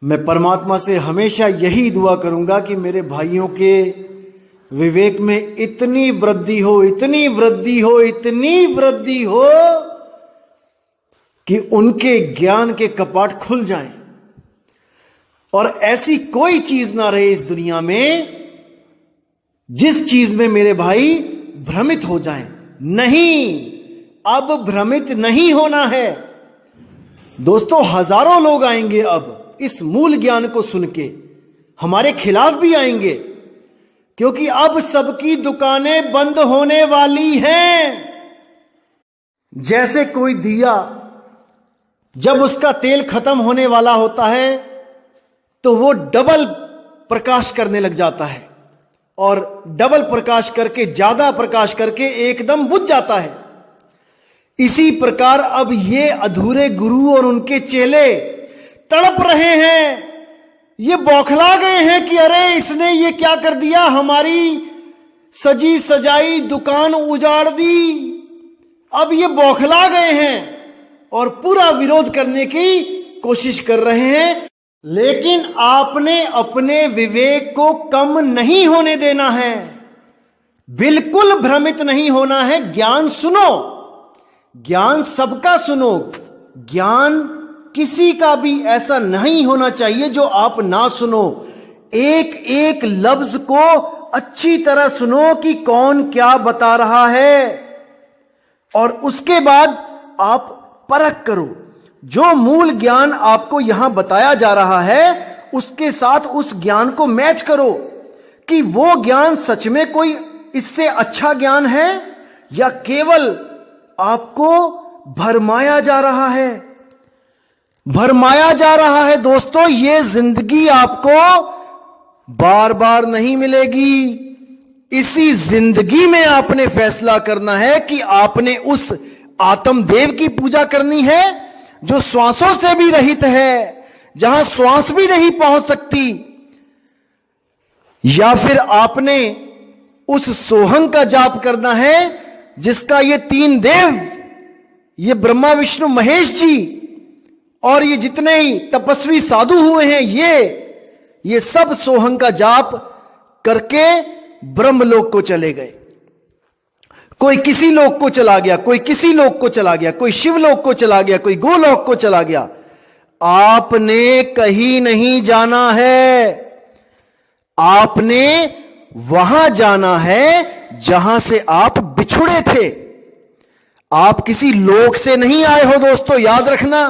मैं परमात्मा से हमेशा यही दुआ करूंगा कि मेरे भाइयों के विवेक में इतनी वृद्धि हो, इतनी वृद्धि हो, इतनी वृद्धि हो कि उनके ज्ञान के कपाट खुल जाएं और ऐसी कोई चीज ना रहे इस दुनिया में जिस चीज में मेरे भाई भ्रमित हो जाएं। नहीं, अब भ्रमित नहीं होना है दोस्तों। हजारों लोग आएंगे अब इस मूल ज्ञान को सुन के, हमारे खिलाफ भी आएंगे, क्योंकि अब सबकी दुकानें बंद होने वाली हैं। जैसे कोई दिया जब उसका तेल खत्म होने वाला होता है तो वो डबल प्रकाश करने लग जाता है और डबल प्रकाश करके, ज्यादा प्रकाश करके एकदम बुझ जाता है। इसी प्रकार अब ये अधूरे गुरु और उनके चेले तड़प रहे हैं, ये बौखला गए हैं कि अरे इसने ये क्या कर दिया, हमारी सजी सजाई दुकान उजाड़ दी। अब ये बौखला गए हैं और पूरा विरोध करने की कोशिश कर रहे हैं। लेकिन आपने अपने विवेक को कम नहीं होने देना है, बिल्कुल भ्रमित नहीं होना है। ज्ञान सुनो, ज्ञान सबका सुनो। ज्ञान किसी का भी ऐसा नहीं होना चाहिए जो आप ना सुनो। एक एक लफ्ज को अच्छी तरह सुनो कि कौन क्या बता रहा है और उसके बाद आप परख करो। जो मूल ज्ञान आपको यहां बताया जा रहा है उसके साथ उस ज्ञान को मैच करो कि वो ज्ञान सच में कोई इससे अच्छा ज्ञान है या केवल आपको भरमाया जा रहा है। भरमाया जा रहा है दोस्तों। ये जिंदगी आपको बार बार नहीं मिलेगी। इसी जिंदगी में आपने फैसला करना है कि आपने उस आत्मदेव की पूजा करनी है जो श्वासों से भी रहित है, जहां श्वास भी नहीं पहुंच सकती, या फिर आपने उस सोहंग का जाप करना है जिसका ये तीन देव, ये ब्रह्मा विष्णु महेश जी और ये जितने ही तपस्वी साधु हुए हैं, ये सब सोहंग का जाप करके ब्रह्मलोक को चले गए। कोई किसी लोक को चला गया, कोई किसी लोक को चला गया, कोई शिवलोक को चला गया, कोई गोलोक को चला गया। आपने कहीं नहीं जाना है, आपने वहां जाना है जहां से आप बिछुड़े थे। आप किसी लोक से नहीं आए हो दोस्तों, याद रखना।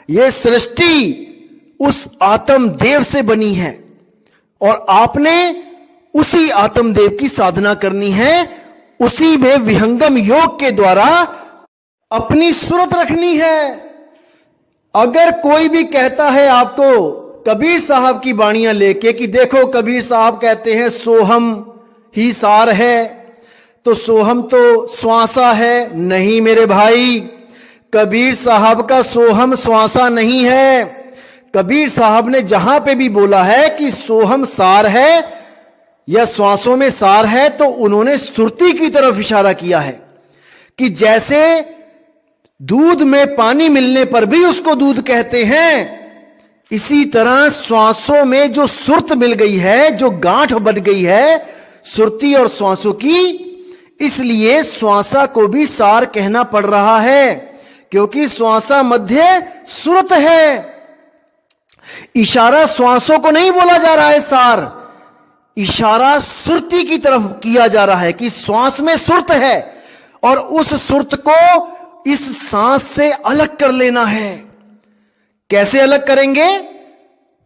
यह सृष्टि उस आत्मदेव से बनी है और आपने उसी आत्मदेव की साधना करनी है, उसी में विहंगम योग के द्वारा अपनी सूरत रखनी है। अगर कोई भी कहता है आपको कबीर साहब की वाणियां लेके कि देखो कबीर साहब कहते हैं सोहम ही सार है, तो सोहम तो श्वासा है। नहीं मेरे भाई, कबीर साहब का सोहम श्वासा नहीं है। कबीर साहब ने जहां पे भी बोला है कि सोहम सार है या श्वासों में सार है, तो उन्होंने सुरती की तरफ इशारा किया है कि जैसे दूध में पानी मिलने पर भी उसको दूध कहते हैं, इसी तरह श्वासों में जो सुरत मिल गई है, जो गांठ बन गई है सुरती और श्वासों की, इसलिए श्वासा को भी सार कहना पड़ रहा है, क्योंकि श्वासा मध्य सुरत है। इशारा श्वासों को नहीं बोला जा रहा है सार, इशारा सुरती की तरफ किया जा रहा है कि श्वास में सुरत है और उस सुरत को इस सांस से अलग कर लेना है। कैसे अलग करेंगे?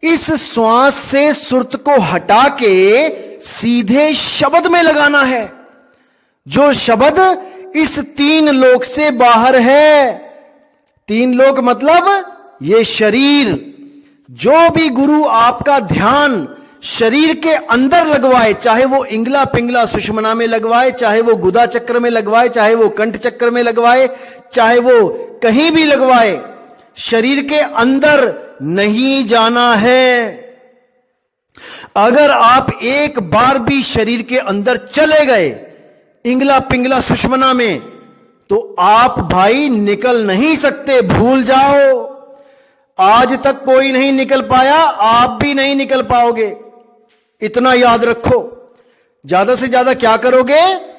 इस श्वास से सुरत को हटा के सीधे शब्द में लगाना है, जो शब्द इस तीन लोक से बाहर है। तीन लोक मतलब ये शरीर। जो भी गुरु आपका ध्यान शरीर के अंदर लगवाए, चाहे वो इंगला पिंगला सुषमना में लगवाए, चाहे वो गुदा चक्र में लगवाए, चाहे वो कंठ चक्र में लगवाए, चाहे वो कहीं भी लगवाए, शरीर के अंदर नहीं जाना है। अगर आप एक बार भी शरीर के अंदर चले गए इंगला पिंगला सुषमना में, तो आप भाई निकल नहीं सकते, भूल जाओ। आज तक कोई नहीं निकल पाया, आप भी नहीं निकल पाओगे। इतना याद रखो। ज्यादा से ज्यादा क्या करोगे?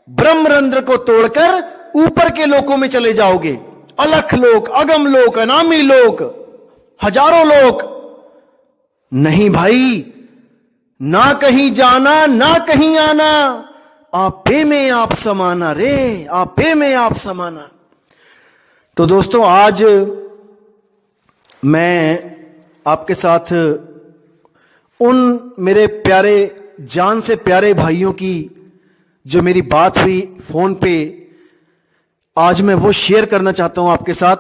ब्रह्मरंध्र को तोड़कर ऊपर के लोकों में चले जाओगे। अलख लोक, अगम लोक, अनामी लोक, हजारों लोक। नहीं भाई, ना कहीं जाना ना कहीं आना, आपे में आप समाना रे, आपे में आप समाना। तो दोस्तों, आज मैं आपके साथ उन मेरे प्यारे, जान से प्यारे भाइयों की जो मेरी बात हुई फोन पे, आज मैं वो शेयर करना चाहता हूं आपके साथ।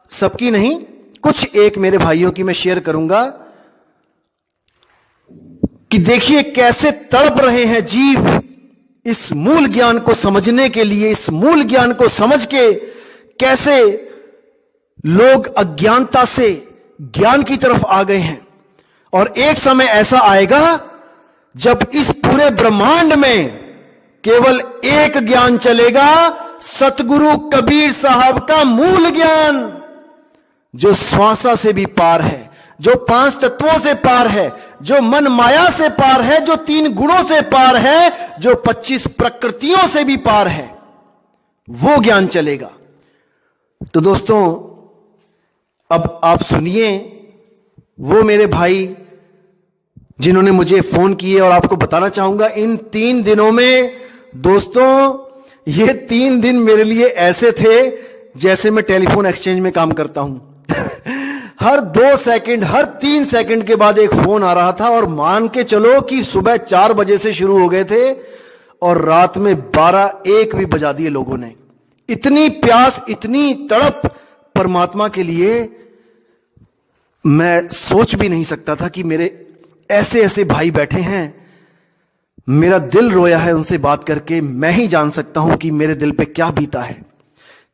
सबकी नहीं, कुछ एक मेरे भाइयों की मैं शेयर करूंगा कि देखिए कैसे तड़प रहे हैं जीव इस मूल ज्ञान को समझने के लिए। इस मूल ज्ञान को समझ के कैसे लोग अज्ञानता से ज्ञान की तरफ आ गए हैं। और एक समय ऐसा आएगा जब इस पूरे ब्रह्मांड में केवल एक ज्ञान चलेगा, सतगुरु कबीर साहब का मूल ज्ञान, जो श्वासा से भी पार है, जो 5 तत्वों से पार है, जो मन माया से पार है, जो 3 गुणों से पार है, जो 25 प्रकृतियों से भी पार है, वो ज्ञान चलेगा। तो दोस्तों, अब आप सुनिए वो मेरे भाई जिन्होंने मुझे फोन किए, और आपको बताना चाहूंगा इन 3 दिनों में दोस्तों, ये 3 दिन मेरे लिए ऐसे थे जैसे मैं टेलीफोन एक्सचेंज में काम करता हूं। हर 2 सेकंड, हर 3 सेकंड के बाद एक फोन आ रहा था, और मान के चलो कि सुबह 4 बजे से शुरू हो गए थे और रात में 12-1 भी बजा दिए लोगों ने। इतनी प्यास, इतनी तड़प परमात्मा के लिए, मैं सोच भी नहीं सकता था कि मेरे ऐसे ऐसे भाई बैठे हैं। मेरा दिल रोया है उनसे बात करके। मैं ही जान सकता हूं कि मेरे दिल पे क्या बीता है,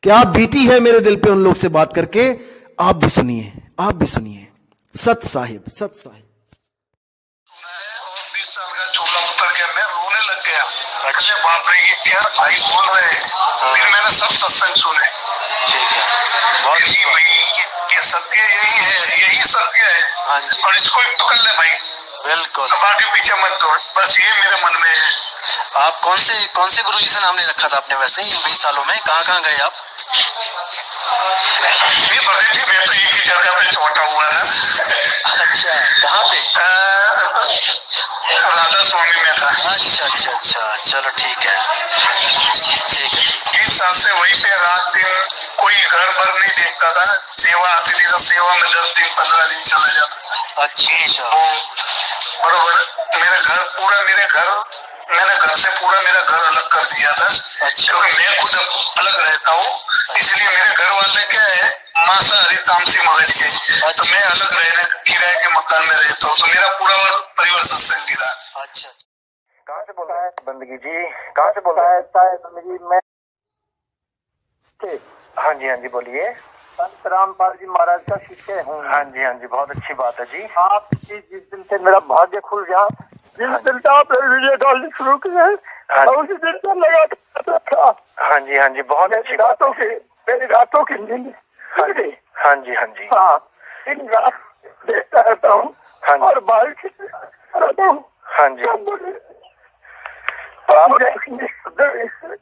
क्या बीती है मेरे दिल पे उन लोग से बात करके। आप भी सुनिए, आप भी सुनिए। सत साहिब, सत साहिब। 20 साल का छोटा पुत्र गया, मैं रोने लग गया। अच्छा, बाप रे, ये क्या भाई बोल रहे हैं। फिर मैंने सब सत्संग सुने। ठीक है, बहुत अच्छी भाई, ये सत्य यही है, यही सत्य है। हाँ जी, और इसको ही पकड़ ले भाई। बिल्कुल, अब आगे पीछे मत दौड़, बस ये मेरे मन में है। आप कौन से गुरुजी से नाम ले रखा था आपने वैसे इन 20 सालों में? कहाँ गए आप? ये भगत जी, मैं तो एक ही जगह पे छोटा हुआ था। अच्छा, कहाँ पे? राधा स्वामी में था। अच्छा, चलो ठीक है। 20 साल से वहीं पे रात दिन, कोई घर भर नहीं देखता था। सेवा आती थी तो सेवा में 10 दिन 15 दिन चला जाता। अच्छा, बरोबर। मैंने घर से पूरा मेरा घर अलग कर दिया था। अच्छा, क्योंकि मैं खुद अलग रहता हूँ, इसलिए मेरे घर वाले क्या है, मांसाहारी तामसी मगज के। तो मैं अलग रहने, किराए के मकान में रहता हूँ, तो मेरा पूरा परिवार सत्संगी था। अच्छा, कहाँ से बोल रहे हैं बंदगी जी? कहाँ से बोल रहे हैं? मैं हाँ जी बोलिए। संत रामपाल जी महाराज का शिष्य हूँ। हाँ जी, बहुत अच्छी बात है जी। आप जिस दिन से मेरा भाग्य खुल गया, जिस दिन से आप वीडियो डालनी शुरू की है, उसी दिन से लगा था। हाँ जी, बहुत अच्छी बातों की, मेरी रातों की नींद। हाँ जी, हाँ, दिन रात देखता रहता हूँ। हाँ, और बाइक रहता हूँ। हाँ जी,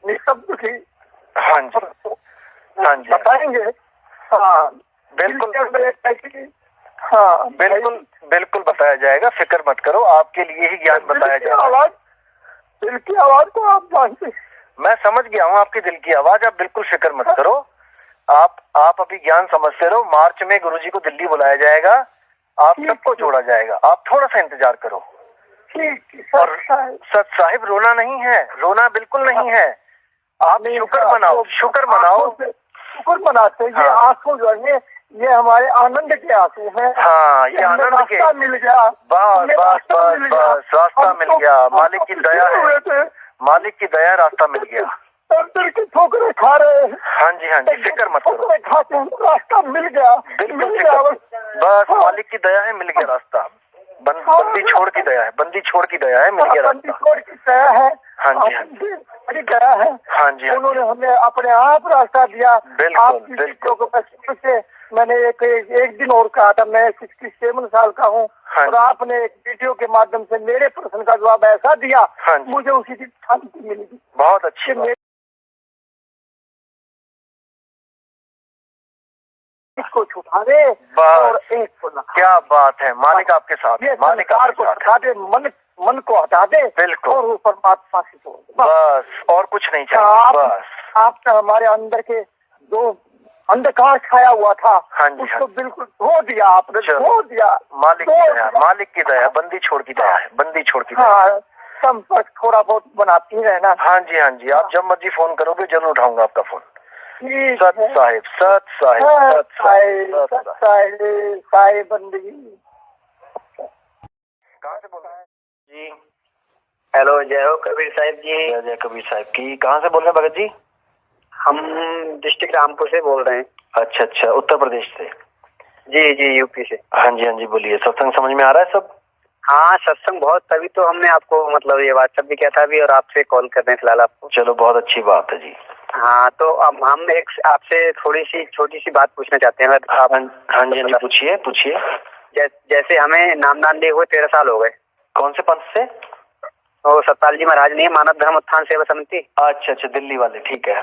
निशब्द की। हाँ जी, बताएंगे। हाँ, बिल्कुल, हाँ, बिल्कुल बताया जाएगा, फिक्र मत करो, आपके लिए ही ज्ञान बताया जाएगा। दिल की आवाज को आप जानते, मैं समझ गया हूँ आपकी दिल की आवाज, आप बिल्कुल फिक्र मत करो। आप अभी ज्ञान समझते रहो। मार्च में गुरुजी को दिल्ली बुलाया जाएगा, आप सबको जोड़ा जाएगा, आप थोड़ा सा इंतजार करो। और सत साहिब, रोना नहीं है, रोना बिल्कुल नहीं है। आप शुक्र मनाओ, शुक्र मनाते। ये आंसू जो है, ये हमारे आनंद के आंसू हैं। हाँ, ये आनंद के, मिल गया, बस रास्ता मिल गया। मालिक की दया है, मालिक की दया, रास्ता मिल गया। दिल की ठोकरें खा रहे हैं। हाँ जी, फिक्र मत करो, खाते हैं, रास्ता मिल गया, बस मालिक की दया है, मिल गया रास्ता। बंदी छोड़ की दया है, मिल गया रास्ता। बंदी छोड़ की दया है। हाँ जी, बड़ी दया है। हाँ जी, उन्होंने हमें अपने आप रास्ता दिया। बिल्कुल, से मैंने एक दिन और कहा था, मैं 67 साल का हूँ और आपने एक वीडियो के माध्यम से मेरे प्रश्न का जवाब ऐसा दिया, मुझे उसी की शांति मिली। बहुत अच्छी बात। इसको छुटा दे और एक को क्या बात है, मालिक आपके साथ, मालिक को हटा दे, मन को हटा दे, बिल्कुल, और वो परमात्मा से जोड़ दे, बस और कुछ नहीं चाहिए। बस आपने हमारे अंदर के जो अंधकार छाया हुआ था, उसको बिल्कुल धो दिया आपने, धो दिया। मालिक की दया, मालिक की दया, बंदी छोड़ की दया है, बंदी छोड़ की दया। हाँ, संपर्क थोड़ा बहुत बनाती ही रहना। हाँ जी, हाँ जी, आप जब मर्जी फोन करोगे जरूर उठाऊंगा आपका फोन। सत साहिब, सत साहिब, सत साहिब बंदगी। कहाँ से बोल रहे हैं जी? हेलो, जय हो कबीर साहिब जी। जय जय कबीर साहिब की। कहाँ से बोल रहे हैं भगत जी? हम डिस्ट्रिक्ट रामपुर से बोल रहे हैं। अच्छा अच्छा, उत्तर प्रदेश से? जी जी, यूपी से। हाँ जी हाँ जी, बोलिए। सत्संग समझ में आ रहा है सब? हाँ, सत्संग बहुत, तभी तो हमने आपको मतलब ये व्हाट्सएप भी किया था अभी और आपसे कॉल कर रहे हैं फिलहाल आपको। चलो, बहुत अच्छी बात है जी। हाँ, तो अब हम एक आपसे थोड़ी सी छोटी सी बात पूछना चाहते हैं। आप हाँ जी हाँ जी, पूछिए पूछिए। जैसे हमें नामदान दिए हुए 13 साल हो गए। कौन से पंथ से? वो सतपाल जी महाराज नहीं, मानव धर्म उत्थान सेवा समिति। अच्छा अच्छा, दिल्ली वाले, ठीक है।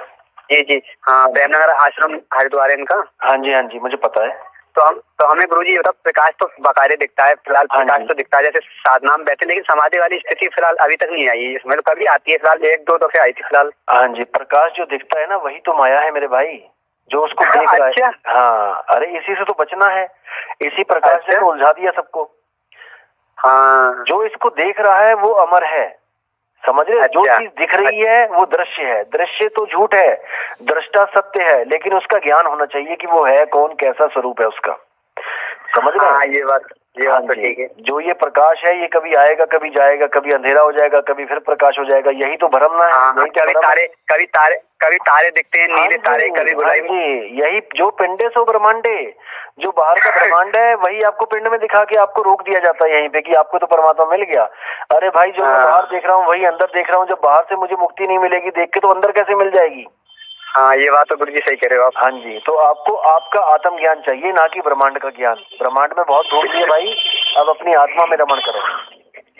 जी जी, हाँ, प्रेमनगर आश्रम हरिद्वार इनका। हाँ जी, मुझे पता है। तो हमें गुरुजी प्रकाश तो बाकायदे दिखता है फिलहाल, प्रकाश तो दिखता है जैसे साधना में बैठे, लेकिन समाधि वाली स्थिति फिलहाल अभी तक नहीं आई है इसमें। तो कभी आती है फिलहाल, 1-2 दफे आई थी फिलहाल। हाँ जी, प्रकाश जो दिखता है ना, वही तो माया है मेरे भाई, जो उसको देख रहा है। हाँ, अरे इसी से तो बचना है, इसी प्रकाश से तो उलझा दिया सबको। हाँ, जो इसको देख रहा है वो अमर है, समझ रहे? जो चीज दिख रही है वो दृश्य है, दृश्य तो झूठ है, दृष्टा सत्य है, लेकिन उसका ज्ञान होना चाहिए कि वो है कौन, कैसा स्वरूप है उसका, समझ रहे? हाँ, ये बात तो ठीक है। जो ये प्रकाश है, ये कभी आएगा कभी जाएगा, कभी अंधेरा हो जाएगा, कभी फिर प्रकाश हो जाएगा, यही तो भ्रम है। हाँ, कभी तारे दिखते हैं, नीले तारे, कभी गुलाबी। यही जो पिंडे सो ब्रह्मांडे, जो बाहर का ब्रह्मांड है वही आपको पिंड में दिखा के आपको रोक दिया जाता है यहीं पे कि आपको तो परमात्मा मिल गया। अरे भाई, जो मैं बाहर देख रहा हूँ वही अंदर देख रहा हूँ, जब बाहर से मुझे मुक्ति नहीं मिलेगी देख के, तो अंदर कैसे मिल जाएगी? हाँ, ये बात तो गुरुजी सही कह रहे हो आप। हाँ जी, तो आपको आपका आत्म ज्ञान चाहिए, ना कि ब्रह्मांड का ज्ञान। ब्रह्मांड में बहुत धूप है भाई, अब अपनी आत्मा में रमण करो,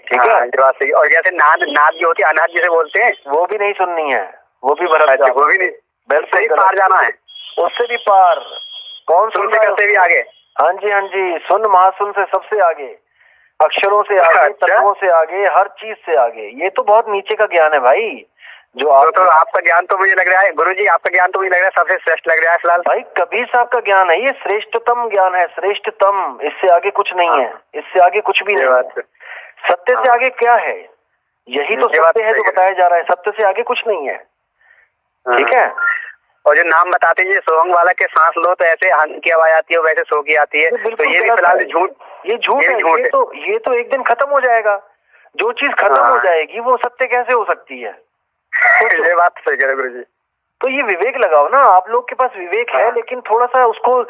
ठीक है? ये बात सही। और जैसे नाद जो होती है, अनाथ जिसे बोलते हैं, वो भी नहीं सुननी है, वो भी भ्रम, वो भी नहीं, बिल्कुल पार जाना है, उससे भी पार। कौन सुन से भी आगे? हाँ जी हाँ जी, सुन महासुन से सबसे आगे, अक्षरों से आगे, तत्वों से आगे, हर चीज से आगे। ये तो बहुत नीचे का ज्ञान है भाई। जो तो आपका ज्ञान तो मुझे लग रहा है गुरुजी, आपका ज्ञान तो मुझे लग रहा है सबसे श्रेष्ठ लग रहा है फिलहाल। भाई कबीर साहब का ज्ञान है, ये श्रेष्ठतम ज्ञान है, श्रेष्ठतम, इससे आगे कुछ नहीं है, इससे आगे कुछ भी नहीं है। सत्य से आगे क्या है? यही तो सत्य है जो बताया जा रहा है, सत्य से आगे कुछ नहीं है, ठीक है? और जो नाम बताते हैं सोहंग वाला के सांस लो तो ऐसे हन की आवाज आती है, वैसे सो की आती है, तो ये भी फिलहाल झूठ, ये झूठ है। ये तो एक दिन खत्म हो जाएगा। जो चीज खत्म हो जाएगी वो सत्य कैसे हो सकती है? ये बात सही कह रहे गुरुजी। तो ये विवेक लगाओ ना, आप लोग के पास विवेक है, लेकिन थोड़ा सा उसको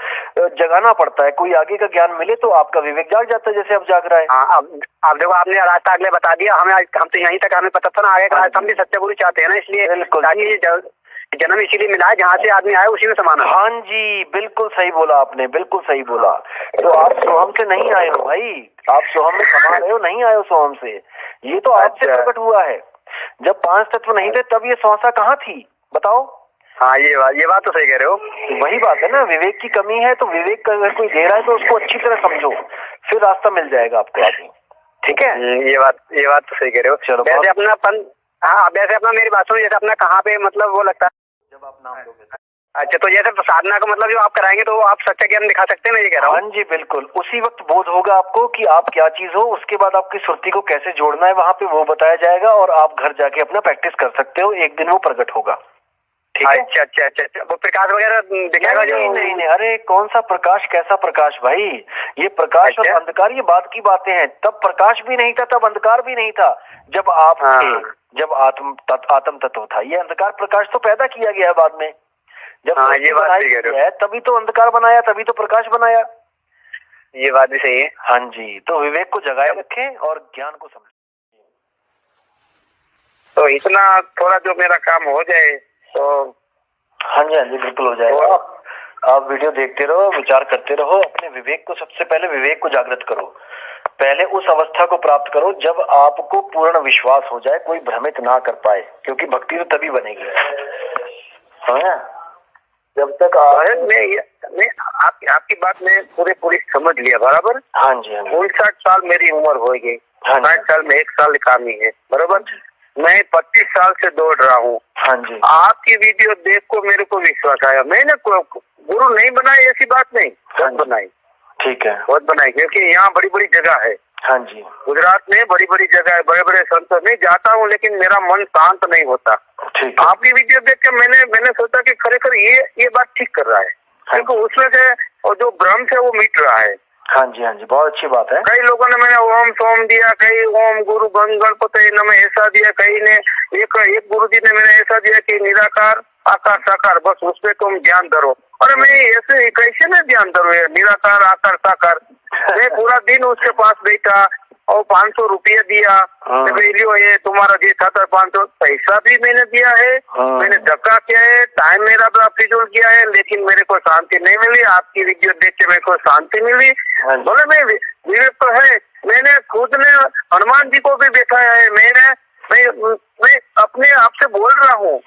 जगाना पड़ता है। कोई आगे का ज्ञान मिले तो आपका विवेक जाग जाता है, जैसे अब जाग रहा है। हाँ, अब देखो आपने रास्ता अगले बता दिया हमें, हम तो यहीं तक हमें पता था ना, आगे का रास्ता हम भी सच्चा गुरु चाहते हैं ना, इसलिए जन्म इसीलिए मिला है, जहाँ से आदमी आया उसी में समाना। हाँ जी, बिल्कुल सही बोला आपने, बिल्कुल सही बोला। तो आप सोहम से नहीं आए हो भाई, आप सोहम में समा रहे हो, नहीं आए हो सोहम से। ये तो आपसे प्रकट हुआ है। जब 5 तत्व नहीं थे तब ये संस्था कहाँ थी, बताओ? हाँ, ये बात तो सही कह रहे हो। वही बात है ना, विवेक की कमी है। तो विवेक अगर कोई दे रहा है तो उसको अच्छी तरह समझो, फिर रास्ता मिल जाएगा आपको आगे, ठीक है? ये बात तो सही कह रहे हो। चलो, वैसे अपना हाँ, वैसे अपना मेरी बात सुनो, जैसे अपना कहाँ पे मतलब वो लगता है जब आप नाम लोगे। अच्छा, तो जैसे साधना का मतलब जो आप कराएंगे तो आप सच्चा ज्ञान दिखा सकते हैं, मैं ये कह रहा हूँ। हाँ जी, बिल्कुल। उसी वक्त बोध होगा आपको कि आप क्या चीज हो, उसके बाद आपकी सुरती को कैसे जोड़ना है वहां पे वो बताया जाएगा, और आप घर जाके अपना प्रैक्टिस कर सकते हो। एक दिन वो प्रकट होगा, ठीक है? अच्छा, वो प्रकाश वगैरह दिखाएगा? नहीं, अरे कौन सा प्रकाश, कैसा प्रकाश भाई? ये प्रकाश और अंधकार ये बात की बातें हैं। तब प्रकाश भी नहीं था, तब अंधकार भी नहीं था, जब आप थे, जब आत्म तत्व था। ये अंधकार प्रकाश तो पैदा किया गया बाद में, जब ये बात सही कह रहे हो। तभी तो अंधकार बनाया, तभी तो प्रकाश बनाया। ये बात भी सही है। हाँ जी, तो विवेक को जगाए रखें और ज्ञान को समझें। तो इतना थोड़ा जो मेरा काम हो जाए तो हाँ जी बिल्कुल हो जाएगा। आप वीडियो देखते रहो, विचार करते रहो, अपने विवेक को सबसे पहले विवेक को जागृत करो। पहले उस अवस्था को प्राप्त करो जब आपको पूर्ण विश्वास हो जाए, कोई भ्रमित ना कर पाए, क्योंकि भक्ति तो तभी बनेगी। हाँ, जब तक मैं आपकी बात में पूरी समझ लिया बराबर। हाँ जी, हाँ जी। 59 साल मेरी उम्र हो गई, 60 साल में 1 साल कमी है बराबर। मैं 25 साल से दौड़ रहा हूँ। हाँ जी। आपकी वीडियो देख को मेरे को विश्वास आया। मैंने गुरु नहीं बनाई ऐसी बात नहीं, बहुत बनाई। ठीक है, बहुत बनाई, क्योंकि यहाँ बड़ी बड़ी जगह है। हाँ जी, गुजरात में बड़ी बड़ी जगह है, बड़े बड़े संतों में जाता हूँ, लेकिन मेरा मन शांत नहीं होता। ठीक है। आपकी वीडियो देख के मैंने सोचा कि खरेखर ये बात ठीक कर रहा है, क्योंकि उसमें से और जो भ्रम है वो मिट रहा है। हाँ जी, हाँ जी, बहुत अच्छी बात है। कई लोगों ने मैंने ओम सोम दिया, कई ओम गुरु गणपति नमः ऐसा दिया, कई ने एक गुरु जी ने मैंने ऐसा दिया कि निराकार आकार साकार, बस उसपे तुम ध्यान धरो। अरे मैं ऐसे कैसे में ध्यान धरो, निराकार आकार साकार। मैं पूरा दिन उसके पास बैठा और 500 रुपया दिया, लियो ये तुम्हारा जे था 500 पैसा भी मैंने दिया है, मैंने धक्का किया है, टाइम मेरा भी फिजूल किया है, लेकिन मेरे को शांति नहीं मिली। आपकी वीडियो देख के मेरे को शांति मिली। बोले मैं विवेक तो है, मैंने खुद ने हनुमान जी को भी बैठाया है। मैं अपने आप से बोल रहा हूँ,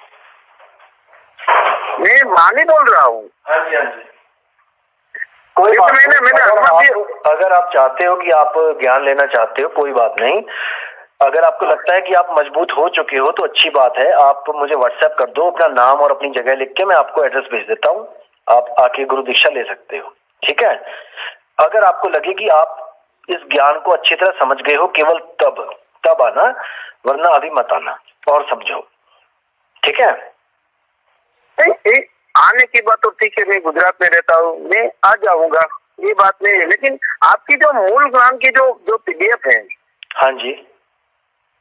मैं मानी बोल रहा हूँ। हाँ जी, हाँ जी। कोई बात नहीं, अगर आप चाहते हो कि आप ज्ञान लेना चाहते हो, कोई बात नहीं। अगर आपको लगता है कि आप मजबूत हो चुके हो तो अच्छी बात है। आप मुझे व्हाट्सएप कर दो अपना नाम और अपनी जगह लिख के, मैं आपको एड्रेस भेज देता हूँ, आप आके गुरु दीक्षा ले सकते हो। ठीक है। अगर आपको लगे कि आप इस ज्ञान को अच्छी तरह समझ गए हो, केवल तब आना, वरना अभी मत आना और समझो। ठीक है। आने की बात तो ठीक है, मैं गुजरात में रहता हूँ, मैं आ जाऊंगा, ये बात नहीं है। लेकिन आपकी जो मूल ज्ञान की जो पीडीएफ है, हाँ जी,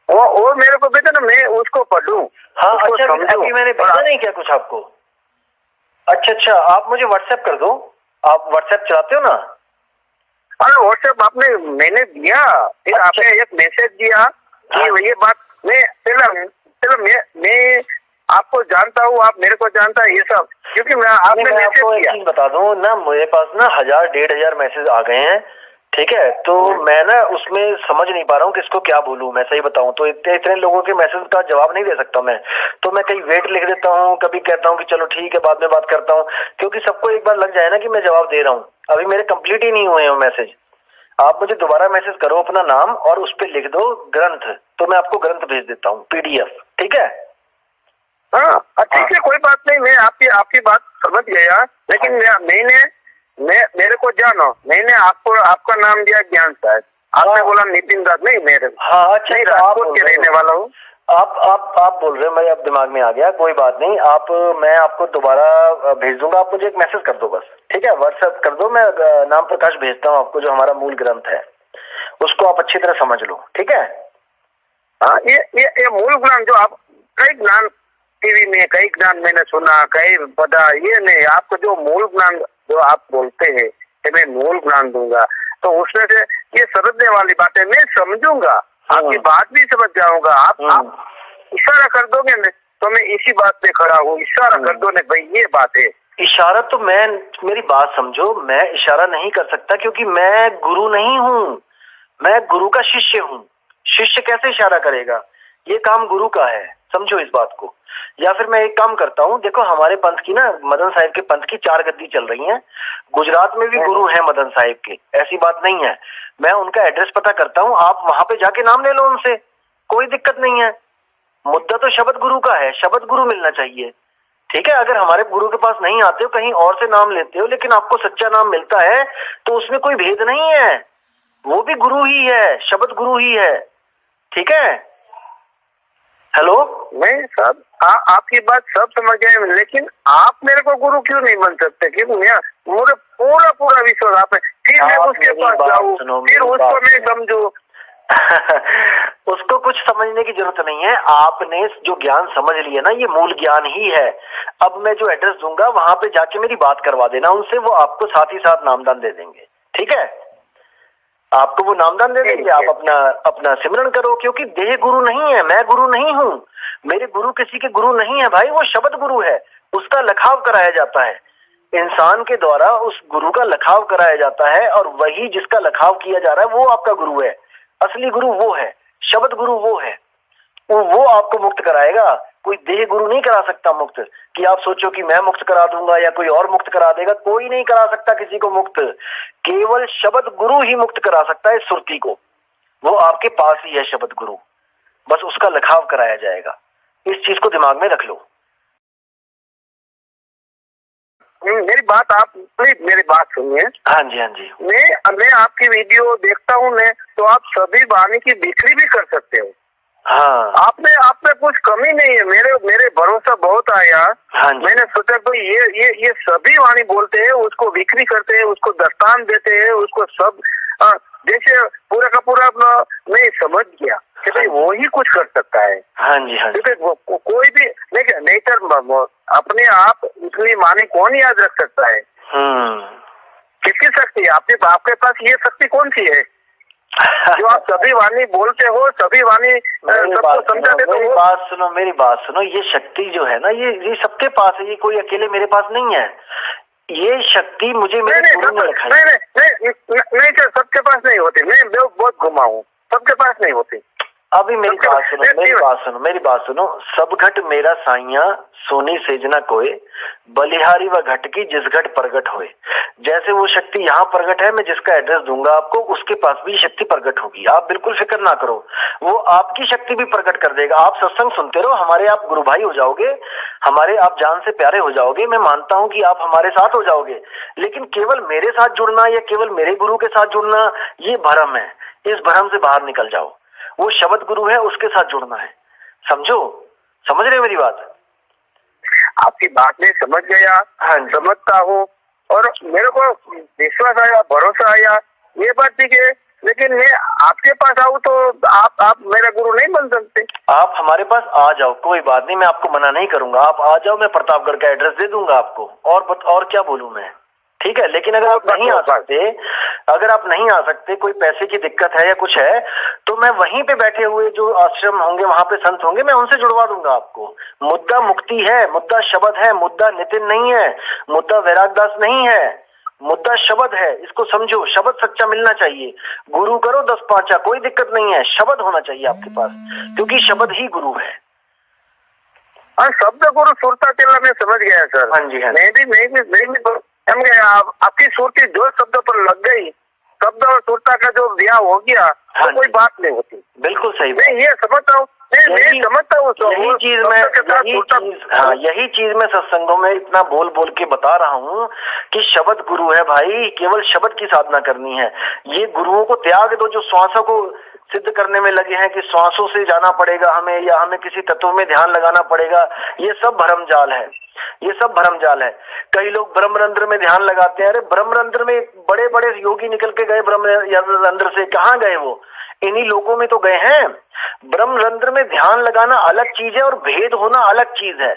वो मेरे को भेजा ना, मैं उसको पढ़ूं। हाँ, अच्छा, अभी मैंने भेजा नहीं क्या कुछ आपको? अच्छा, आप मुझे व्हाट्सएप कर दो। आप व्हाट्सएप चलाते हो ना? अरे व्हाट्सएप मैंने दिया, फिर आपने एक मैसेज दिया कि ये बात मैं आपको जानता हूँ, आप मेरे को जानता है, ये सब क्योंकि मैं आपने आपको एक चीज बता दूं ना, मेरे पास ना 1000-1500 मैसेज आ गए हैं। ठीक है, तो मैं ना उसमें समझ नहीं पा रहा हूँ किसको क्या बोलूं। मैं सही बताऊं तो इतने लोगों के मैसेज का जवाब नहीं दे सकता मैं, तो मैं कहीं वेट लिख देता हूँ, कभी कहता हूँ कि चलो ठीक है बाद में बात करता हूँ, क्योंकि सबको एक बार लग जाए ना कि मैं जवाब दे रहा हूँ। अभी मेरे कंप्लीट ही नहीं हुए हैं मैसेज। आप मुझे दोबारा मैसेज करो अपना नाम और उस पर लिख दो ग्रंथ, तो मैं आपको ग्रंथ भेज देता हूँ, PDF। ठीक है। हाँ ठीक है, कोई बात नहीं, मैं आपकी बात समझ गया। लेकिन मेरे को जानो, मैंने आपका नाम दिया ज्ञान साहब, आपने बोला नितिन दास, नहीं मेरे। हाँ अच्छा, राजकोट के रहने वाला हूँ। आप बोल रहे हो, मेरे अब दिमाग में आ गया, कोई बात नहीं। मैं आपको दोबारा भेज दूंगा, आप मुझे एक मैसेज कर दो बस। ठीक है, व्हाट्सएप कर दो, मैं नाम प्रकाश भेजता हूँ आपको, जो हमारा मूल ग्रंथ है उसको आप अच्छी तरह समझ लो। ठीक है। हाँ, ये मूल ज्ञान जो आप कई ज्ञान टीवी में कई ज्ञान मैंने सुना, कई पता, ये नहीं, आपको जो मूल ज्ञान जो आप बोलते हैं कि मैं मूल ज्ञान दूंगा, तो उसमें से ये समझने वाली बातें मैं समझूंगा, आपकी बात भी समझ जाऊंगा। आप इशारा कर दोगे ना, तो मैं इसी बात पे खड़ा हूँ, इशारा कर दो ना भाई, ये बात है। इशारा तो मेरी बात समझो, मैं इशारा नहीं कर सकता क्योंकि मैं गुरु नहीं हूँ, मैं गुरु का शिष्य हूँ। शिष्य कैसे इशारा करेगा? ये काम गुरु का है, समझो इस बात को। या फिर मैं एक काम करता हूँ, देखो हमारे पंथ की ना, मदन साहिब के पंथ की 4 गद्दी चल रही हैं। गुजरात में भी गुरु हैं मदन साहिब के, ऐसी बात नहीं है। मैं उनका एड्रेस पता करता हूँ, आप वहां पे जाके नाम ले लो उनसे, कोई दिक्कत नहीं है। मुद्दा तो शब्द गुरु का है, शब्द गुरु मिलना चाहिए। ठीक है, अगर हमारे गुरु के पास नहीं आते हो, कहीं और से नाम लेते हो, लेकिन आपको सच्चा नाम मिलता है तो उसमें कोई भेद नहीं है, वो भी गुरु ही है, शब्द गुरु ही है। ठीक है। हेलो, मैं सब आपकी बात सब समझ गए, लेकिन आप मेरे को गुरु क्यों नहीं बन सकते? क्यों मुझे पूरा विश्वास आप है। फिर मैं उसके पास जाऊँ, फिर उसको मैं समझू। उसको कुछ समझने की जरूरत नहीं है, आपने जो ज्ञान समझ लिया ना, ये मूल ज्ञान ही है। अब मैं जो एड्रेस दूंगा वहां पे जाके मेरी बात करवा देना उनसे, वो आपको साथ ही साथ नामदान दे देंगे। ठीक है, आपको वो नामदान दे देंगे, आप अपना सिमरन करो, क्योंकि देह गुरु नहीं है, मैं गुरु नहीं हूँ, मेरे गुरु किसी के गुरु नहीं है भाई, वो शब्द गुरु है, उसका लखाव कराया जाता है। इंसान के द्वारा उस गुरु का लखाव कराया जाता है, और वही जिसका लखाव किया जा रहा है वो आपका गुरु है। असली गुरु वो है, शब्द गुरु वो है, वो आपको मुक्त कराएगा। कोई देह गुरु नहीं करा सकता मुक्त, कि आप सोचो कि मैं मुक्त करा दूंगा या कोई और मुक्त करा देगा। कोई नहीं करा सकता किसी को मुक्त, केवल शब्द गुरु ही मुक्त करा सकता है सुरती को। वो आपके पास ही है शब्द गुरु, बस उसका लखाव कराया जाएगा। इस चीज को दिमाग में रख लो। मेरी बात आप प्लीज मेरी बात सुनिए। हाँ जी, हाँ जी। मैं आपकी वीडियो देखता हूँ, मैं तो आप सभी वाणी की बिक्री भी कर सकते हो। हाँ, आपने कुछ कमी नहीं है। मेरे भरोसा बहुत आया। हाँ, मैंने सोचा कोई ये सभी वाणी बोलते हैं, उसको बिक्री करते हैं, उसको दस्तान देते हैं, उसको सब जैसे पूरा का पूरा मैं समझ गया कि भाई वो ही कुछ कर सकता है। हाँ जी, हाँ जी। क्योंकि कोई भी नहीं सर, अपने आप इतनी माने कौन याद रख सकता है? किसकी शक्ति? आपके पास ये शक्ति कौन सी है जो आप सभी वाणी बोलते हो, सभी वाणी सबको समझाते? तो मेरी बात सुनो, ये शक्ति जो है ना, ये सबके पास है, ये कोई अकेले मेरे पास नहीं है। ये शक्ति मुझे मेरे गुरु ने लिखाई। नहीं सर, सबके पास नहीं होती। मैं बहुत घुमा हूँ, सबके पास नहीं होती। अभी मेरी बात सुनो। सब घट मेरा साइया सोनी सेजना कोय, बलिहारी व घट की जिस घट प्रगट होए। जैसे वो शक्ति यहाँ प्रगट है, मैं जिसका एड्रेस दूंगा आपको, उसके पास भी शक्ति प्रगट होगी। आप बिल्कुल फिक्र ना करो, वो आपकी शक्ति भी प्रकट कर देगा। आप सत्संग सुनते रहो, हमारे आप गुरु भाई हो जाओगे, हमारे आप जान से प्यारे हो जाओगे। मैं मानता हूं कि आप हमारे साथ हो जाओगे, लेकिन केवल मेरे साथ जुड़ना या केवल मेरे गुरु के साथ जुड़ना ये भ्रम है। इस भ्रम से बाहर निकल जाओ। वो शब्द गुरु है, उसके साथ जुड़ना है। समझो, समझ रहे मेरी बात? आपकी बात में समझ गया। हाँ, समझता हूँ, और मेरे को विश्वास आया, भरोसा आया, ये बात ठीक है। लेकिन मैं आपके पास आऊँ तो आप मेरा गुरु नहीं बन सकते? आप हमारे पास आ जाओ, कोई बात नहीं, मैं आपको मना नहीं करूंगा। आप आ जाओ, मैं प्रतापगढ़ का एड्रेस दे दूंगा आपको। और क्या बोलूं मैं? ठीक है, लेकिन अगर आप नहीं आ सकते, कोई पैसे की दिक्कत है या कुछ है, तो मैं वहीं पे बैठे हुए जो आश्रम होंगे, वहां पे संत होंगे, मैं उनसे जुड़वा दूंगा आपको। मुद्दा मुक्ति है, मुद्दा शब्द है, मुद्दा नितिन नहीं है, मुद्दा वैरागदास नहीं है, मुद्दा शब्द है। इसको समझो, शब्द सच्चा मिलना चाहिए। गुरु करो 10 पांचा, कोई दिक्कत नहीं है, शब्द होना चाहिए आपके पास, क्योंकि शब्द ही गुरु है। शब्द गुरु सुरता चलना मैं समझ गया सर। हाँ जी, हाँ। मैं भी आपकी सुरती जो शब्द पर लग गई, शब्द और सुरता का जो ब्याह हो गया, तो कोई बात नहीं होती। बिल्कुल सही। मैं ये समझता हूँ, यही चीज मैं सत्संगों में इतना बोल बोल के बता रहा हूँ कि शब्द गुरु है भाई, केवल शब्द की साधना करनी है। ये गुरुओं को त्याग दो जो श्वासों को सिद्ध करने में लगे हैं कि श्वासों से जाना पड़ेगा हमें, या हमें किसी तत्व में ध्यान लगाना पड़ेगा। ये सब भ्रमजाल है, ये सब भ्रमजाल है। कई लोग ब्रह्मरंध्र में ध्यान लगाते हैं। अरे ब्रह्मरंध्र में बड़े बड़े योगी निकल के गए, ब्रह्मरंध्र से कहाँ गए? वो इन्हीं लोगों में तो गए हैं। ब्रह्मरंध्र में ध्यान लगाना अलग चीज है और भेद होना अलग चीज है,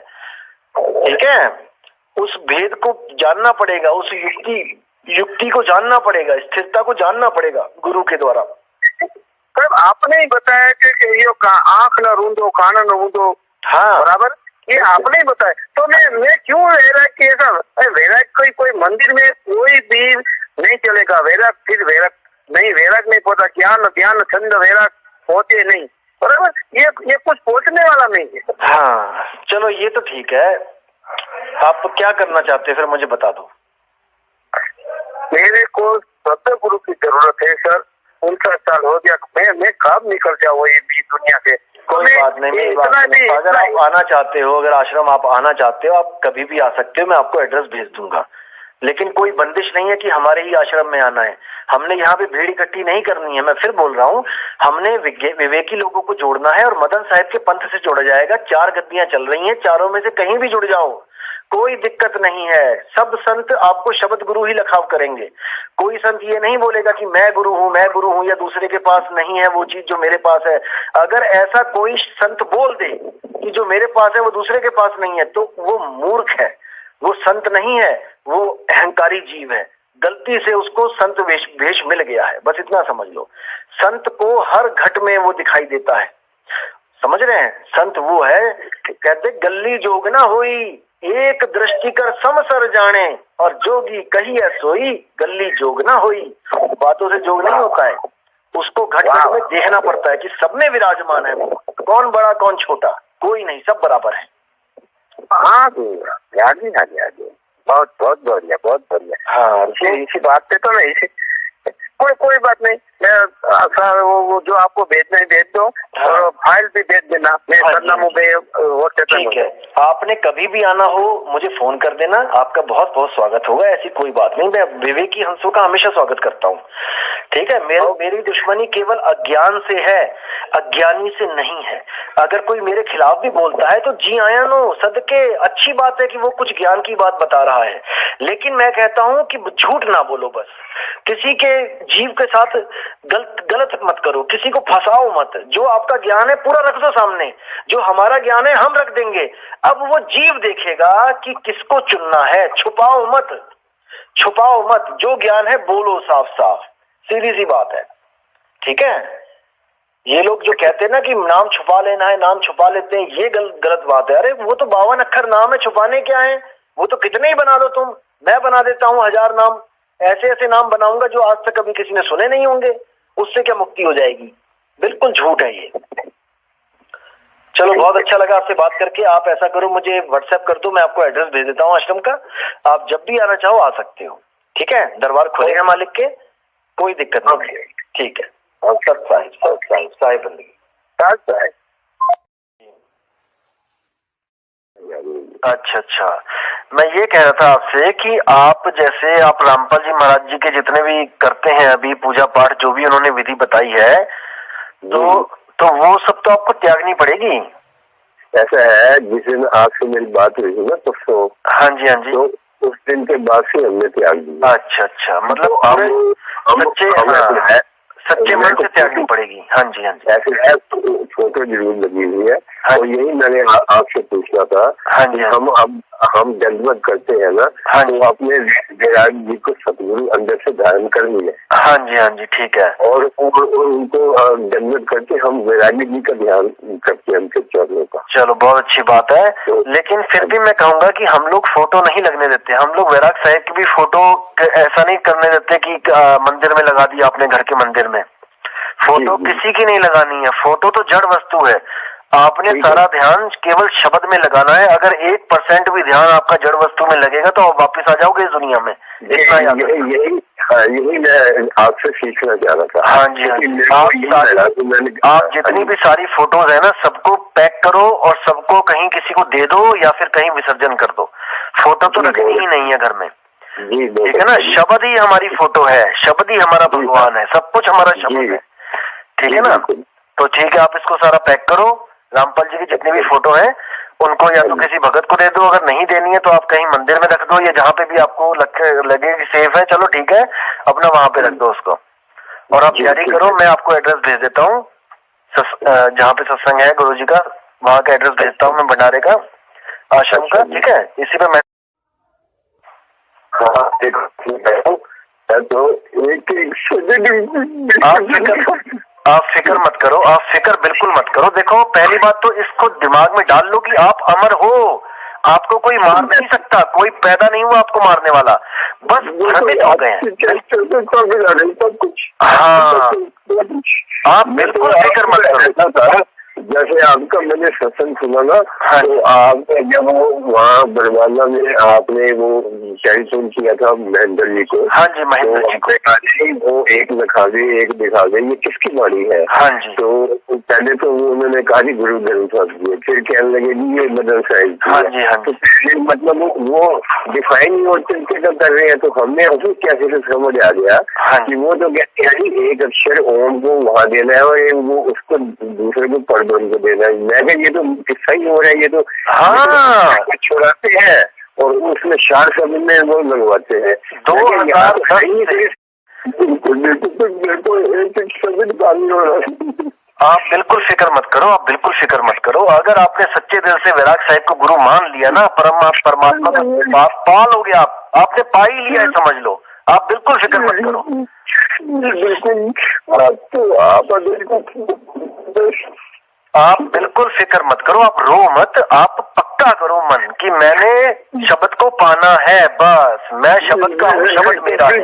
ठीक है? उस भेद को जानना पड़ेगा, उस युक्ति को जानना पड़ेगा, स्थिरता को जानना पड़ेगा गुरु के द्वारा। सर आपने ही बताया कि ये आंख न रूंदो, कान न रूंदो, हाँ बराबर, ये आपने ही बताया। तो मैं क्यों वैराग की ऐसा? वैराग कोई मंदिर में कोई भी नहीं चलेगा। वैराग नहीं पहुंचा, ज्ञान ध्यान छंद वैराग पहुंचे नहीं, बराबर। ये कुछ पहुंचने वाला नहीं है। हाँ चलो, ये तो ठीक है। आप क्या करना चाहते हैं फिर मुझे बता दो। मेरे को सत्य गुरु की जरूरत है सर। 59 साल हो गया, मैं कब निकल जाऊँ ये बीच दुनिया से? कोई बात नहीं, मेरी बात नहीं। अगर आप आना चाहते हो, अगर आश्रम आप आना चाहते हो, आप कभी भी आ सकते हो, मैं आपको एड्रेस भेज दूंगा। लेकिन कोई बंदिश नहीं है कि हमारे ही आश्रम में आना है। हमने यहाँ पे भीड़ इकट्ठी नहीं करनी है। मैं फिर बोल रहा हूँ, हमने विवेकी लोगों को जोड़ना है और मदन साहिब के पंथ से जोड़ा जाएगा। 4 गद्दियां चल रही हैं, चारों में से कहीं भी जुड़ जाओ, कोई दिक्कत नहीं है। सब संत आपको शब्द गुरु ही लखाव करेंगे। कोई संत ये नहीं बोलेगा कि मैं गुरु हूं या दूसरे के पास नहीं है वो चीज जो मेरे पास है। अगर ऐसा कोई संत बोल दे कि जो मेरे पास है वो दूसरे के पास नहीं है, तो वो मूर्ख है, वो संत नहीं है, वो अहंकारी जीव है। गलती से उसको संत भेष मिल गया है, बस इतना समझ लो। संत को हर घट में वो दिखाई देता है, समझ रहे हैं? संत वो है, कहते गल्ली जोग ना होई, एक दृष्टि कर समसर जाने, और जोगी कही है सोई, गली जोग ना होई। बातों से जोग नहीं होता है, उसको घट घट में देखना पड़ता है कि सबने विराजमान है, कौन बड़ा कौन छोटा, कोई नहीं, सब बराबर है। हाँ आगे आगे आगे, बहुत बहुत बढ़िया, बहुत बढ़िया। हाँ इसी बात पे तो मैं इसी कोई बात नहीं, मैं वो जो आपको भेजना है भेज दो। हाँ। और फाइल भी भेज देना, मैं करना व्हाट्सएप पे। ठीक है, आपने कभी भी आना हो मुझे फोन कर देना, आपका बहुत बहुत स्वागत होगा, ऐसी कोई बात नहीं। मैं विवेकी हंसों का हमेशा स्वागत करता हूँ, ठीक है। मेरी दुश्मनी केवल अज्ञान से है, अज्ञानी से नहीं है। अगर कोई मेरे खिलाफ भी बोलता है तो जी आया नो सदके, अच्छी बात है कि वो कुछ ज्ञान की बात बता रहा है, लेकिन मैं कहता हूँ कि झूठ ना बोलो, बस किसी के जीव के साथ गलत मत करो, किसी को फंसाओ मत। जो आपका ज्ञान है पूरा रख दो सामने, जो हमारा ज्ञान है हम रख देंगे। अब वो जीव देखेगा कि किसको चुनना है। छुपाओ मत, छुपाओ मत, जो ज्ञान है बोलो साफ साफ, सीधी सी बात है, ठीक है। ये लोग जो कहते हैं ना कि नाम छुपा लेना है, नाम छुपा लेते हैं, ये गलत बात है। अरे वो तो 52 अक्षर नाम है, छुपाने क्या है? वो तो कितने ही बना दो तुम, मैं बना देता हूँ 1000 नाम, ऐसे ऐसे नाम बनाऊंगा जो आज तक कभी किसी ने सुने नहीं होंगे, उससे क्या मुक्ति हो जाएगी? बिल्कुल झूठ है ये। चलो बहुत अच्छा लगा आपसे बात करके। आप ऐसा करो, मुझे व्हाट्सएप कर दो, मैं आपको एड्रेस भेज देता हूँ आश्रम का, आप जब भी आना चाहो आ सकते हो, ठीक है। दरबार खुले हैं मालिक के, कोई दिक्कत नहीं है, ठीक है। और सत साहिब बंदगी। अच्छा, मैं ये कह रहा था आपसे कि आप जैसे आप रामपाल जी महाराज जी के जितने भी करते हैं अभी पूजा पाठ, जो भी उन्होंने विधि बताई है, तो वो सब तो आपको त्यागनी पड़ेगी। ऐसा है, जिस दिन आपसे मेरी बात हुई थी ना परसों, हाँ जी हाँ जी, तो उस दिन के बाद से हमने त्याग दिया। अच्छा, मतलब सच्चे मन से त्यागनी पड़ेगी। हाँ जी हाँ जी, ऐसे है, फोटो जरूर लगी हुई है। हाँ, और यही मैंने आपसे पूछना था। हाँ जी, हम दंडवत करते हैं ना, हाँ तो अपने विराट जी को सतगुरु अंदर से धारण कर लिया। हाँ जी, ठीक है। और उनको दंडवत करके हम विराट जी का ध्यान करते हैं, उनके चरणों का। चलो बहुत अच्छी बात है, लेकिन फिर भी मैं कहूंगा कि हम लोग फोटो नहीं लगने देते। हम लोग वैराग साहिब की भी फोटो ऐसा नहीं करने देते कि मंदिर में लगा दिया, अपने घर के मंदिर में फोटो किसी की नहीं लगानी है। फोटो तो जड़ वस्तु है, आपने सारा ध्यान केवल शब्द में लगाना है। अगर 1% भी ध्यान आपका जड़ वस्तु में लगेगा तो आप वापस आ जाओगे इस दुनिया में। इतना याद यही मैं आपसे सीखना चाह रहा था। हाँ जी, आप जितनी भी सारी फोटोज है ना, सबको पैक करो और सबको कहीं किसी को दे दो या फिर कहीं विसर्जन कर दो। फोटो तो रखनी ही नहीं है घर में, ठीक है ना। शब्द ही हमारी फोटो है, शब्द ही हमारा भगवान है, सब कुछ हमारा शब्द है, ठीक है ना। तो ठीक है, आप इसको सारा पैक करो। रामपाल जी की जितनी भी फोटो है उनको या तो किसी भगत को दे दो, अगर नहीं देनी है तो आप कहीं मंदिर में रख दो, या जहाँ पे भी आपको लगे कि सेफ है, चलो ठीक है, अपना वहां पे रख दो उसको। और आप तैयारी करो, मैं आपको एड्रेस भेज देता हूँ, जहाँ पे सत्संग है गुरु जी का, वहां का एड्रेस भेजता हूँ मैं, भंडारे का, आश्रम का, ठीक है। इसी पे मैं आप फिक्र मत करो, आप फिक्र बिल्कुल मत करो। देखो, पहली बात तो इसको दिमाग में डाल लो कि आप अमर हो, आपको कोई मार नहीं सकता, कोई पैदा नहीं हुआ आपको मारने वाला, बस भ्रमित हो गए हैं। हाँ, आप बिल्कुल फिक्र मत करो। जैसे आपका मैंने सत्संग सुना ना, तो आपने जब वो वहाँ बरवाला में आपने वो टेलीफोन किया था महेंद्र जी को। हाँ जी, महेंद्र जी को। वो एक दिखा दे, एक दिखा दे, ये किसकी बाड़ी है? हाँ जी। तो पहले तो वो उन्होंने कहा कि गुरु ग्रंथ साहब जी, फिर कहने लगे जी ये मदन साहिब। हाँ जी, हाँ जी। तो मतलब वो डिफाइन ही और तरीके का कर रहे हैं, तो हमने उसे कैसे से समझ आ गया कि वो तो कहते हैं एक अक्षर ओम को वहाँ देना है और वो उसको दूसरे को पढ़ को देना है। मैं ये तो किस्सा ही हो रहा है, ये तो छुड़ाते हैं और उसमें 4 शब्द में वो लगवाते हैं। 2010 आप बिल्कुल फिक्र मत करो, आप बिल्कुल फिक्र मत करो। अगर आपने सच्चे दिल से वैराग साहिब को गुरु मान लिया ना, परमात्मा का पा लोगे आप, आपने पा ही लिया है, समझ लो। आप बिल्कुल फिक्र मत करो। आप बिल्कुल फिक्र मत करो, आप रो मत, आप पक्का करो मन कि मैंने शब्द को पाना है, बस मैं शब्द का हूँ, शब्द मेरा है।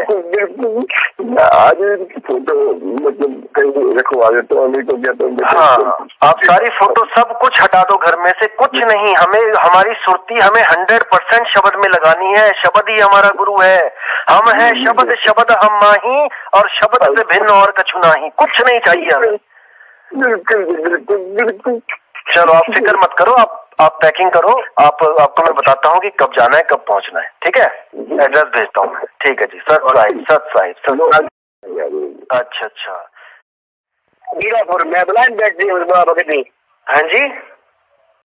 आज फोटो मतलब कहीं रखवा देता हूँ, नहीं तो क्या तो हाँ, आप सारी फोटो सब कुछ हटा दो घर में से, कुछ नहीं, हमें हमारी सुरती हमें 100% शब्द में लगानी है। शब्द ही हमारा गुरु है, हम है शब्द, शब्द हम माही, और शब्द से भिन्न और कछु नहीं, कुछ नहीं चाहिए हमें। बिल्कुल बिल्कुल बिल्कुल। चलो आप फिक्र मत करो, आप पैकिंग करो, आपको मैं बताता हूँ कि कब जाना है, कब पहुंचना है, ठीक है? एड्रेस भेजता हूँ मैं, ठीक है जी। सत साहिब। अच्छा अच्छा, मीरापुर मैं ब्लाइंड बैठ रही हूँ बाबा भगत। हाँ जी,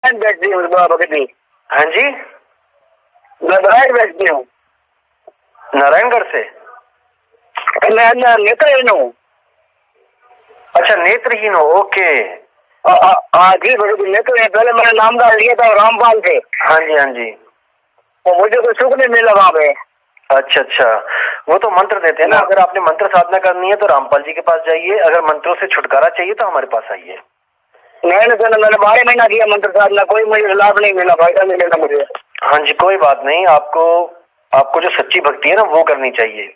बैठ रही हूँ बाबा भगत। हाँ जी, मैं ब्लाइंड बैठती हूँ नारायणगढ़ से। मैं नेत्रहीन हूँ। अच्छा, नेत्रहीन हो, ओके। जी भगत नेत्रहीन, पहले मैंने नाम डाल लिया था रामपाल से। हाँ जी, हाँ जी। तो मुझे कोई सुख नहीं मिला वहाँ पे। अच्छा अच्छा, वो तो मंत्र देते हैं ना, अगर आपने मंत्र साधना करनी है तो रामपाल जी के पास जाइए, अगर मंत्रों से छुटकारा चाहिए तो हमारे पास आइए। नहीं मैंने 12 महीना किया मंत्र साधना, कोई मुझे लाभ नहीं मिला, फायदा नहीं मिला मुझे। हाँ जी, कोई बात नहीं, आपको जो सच्ची भक्ति है ना वो करनी चाहिए,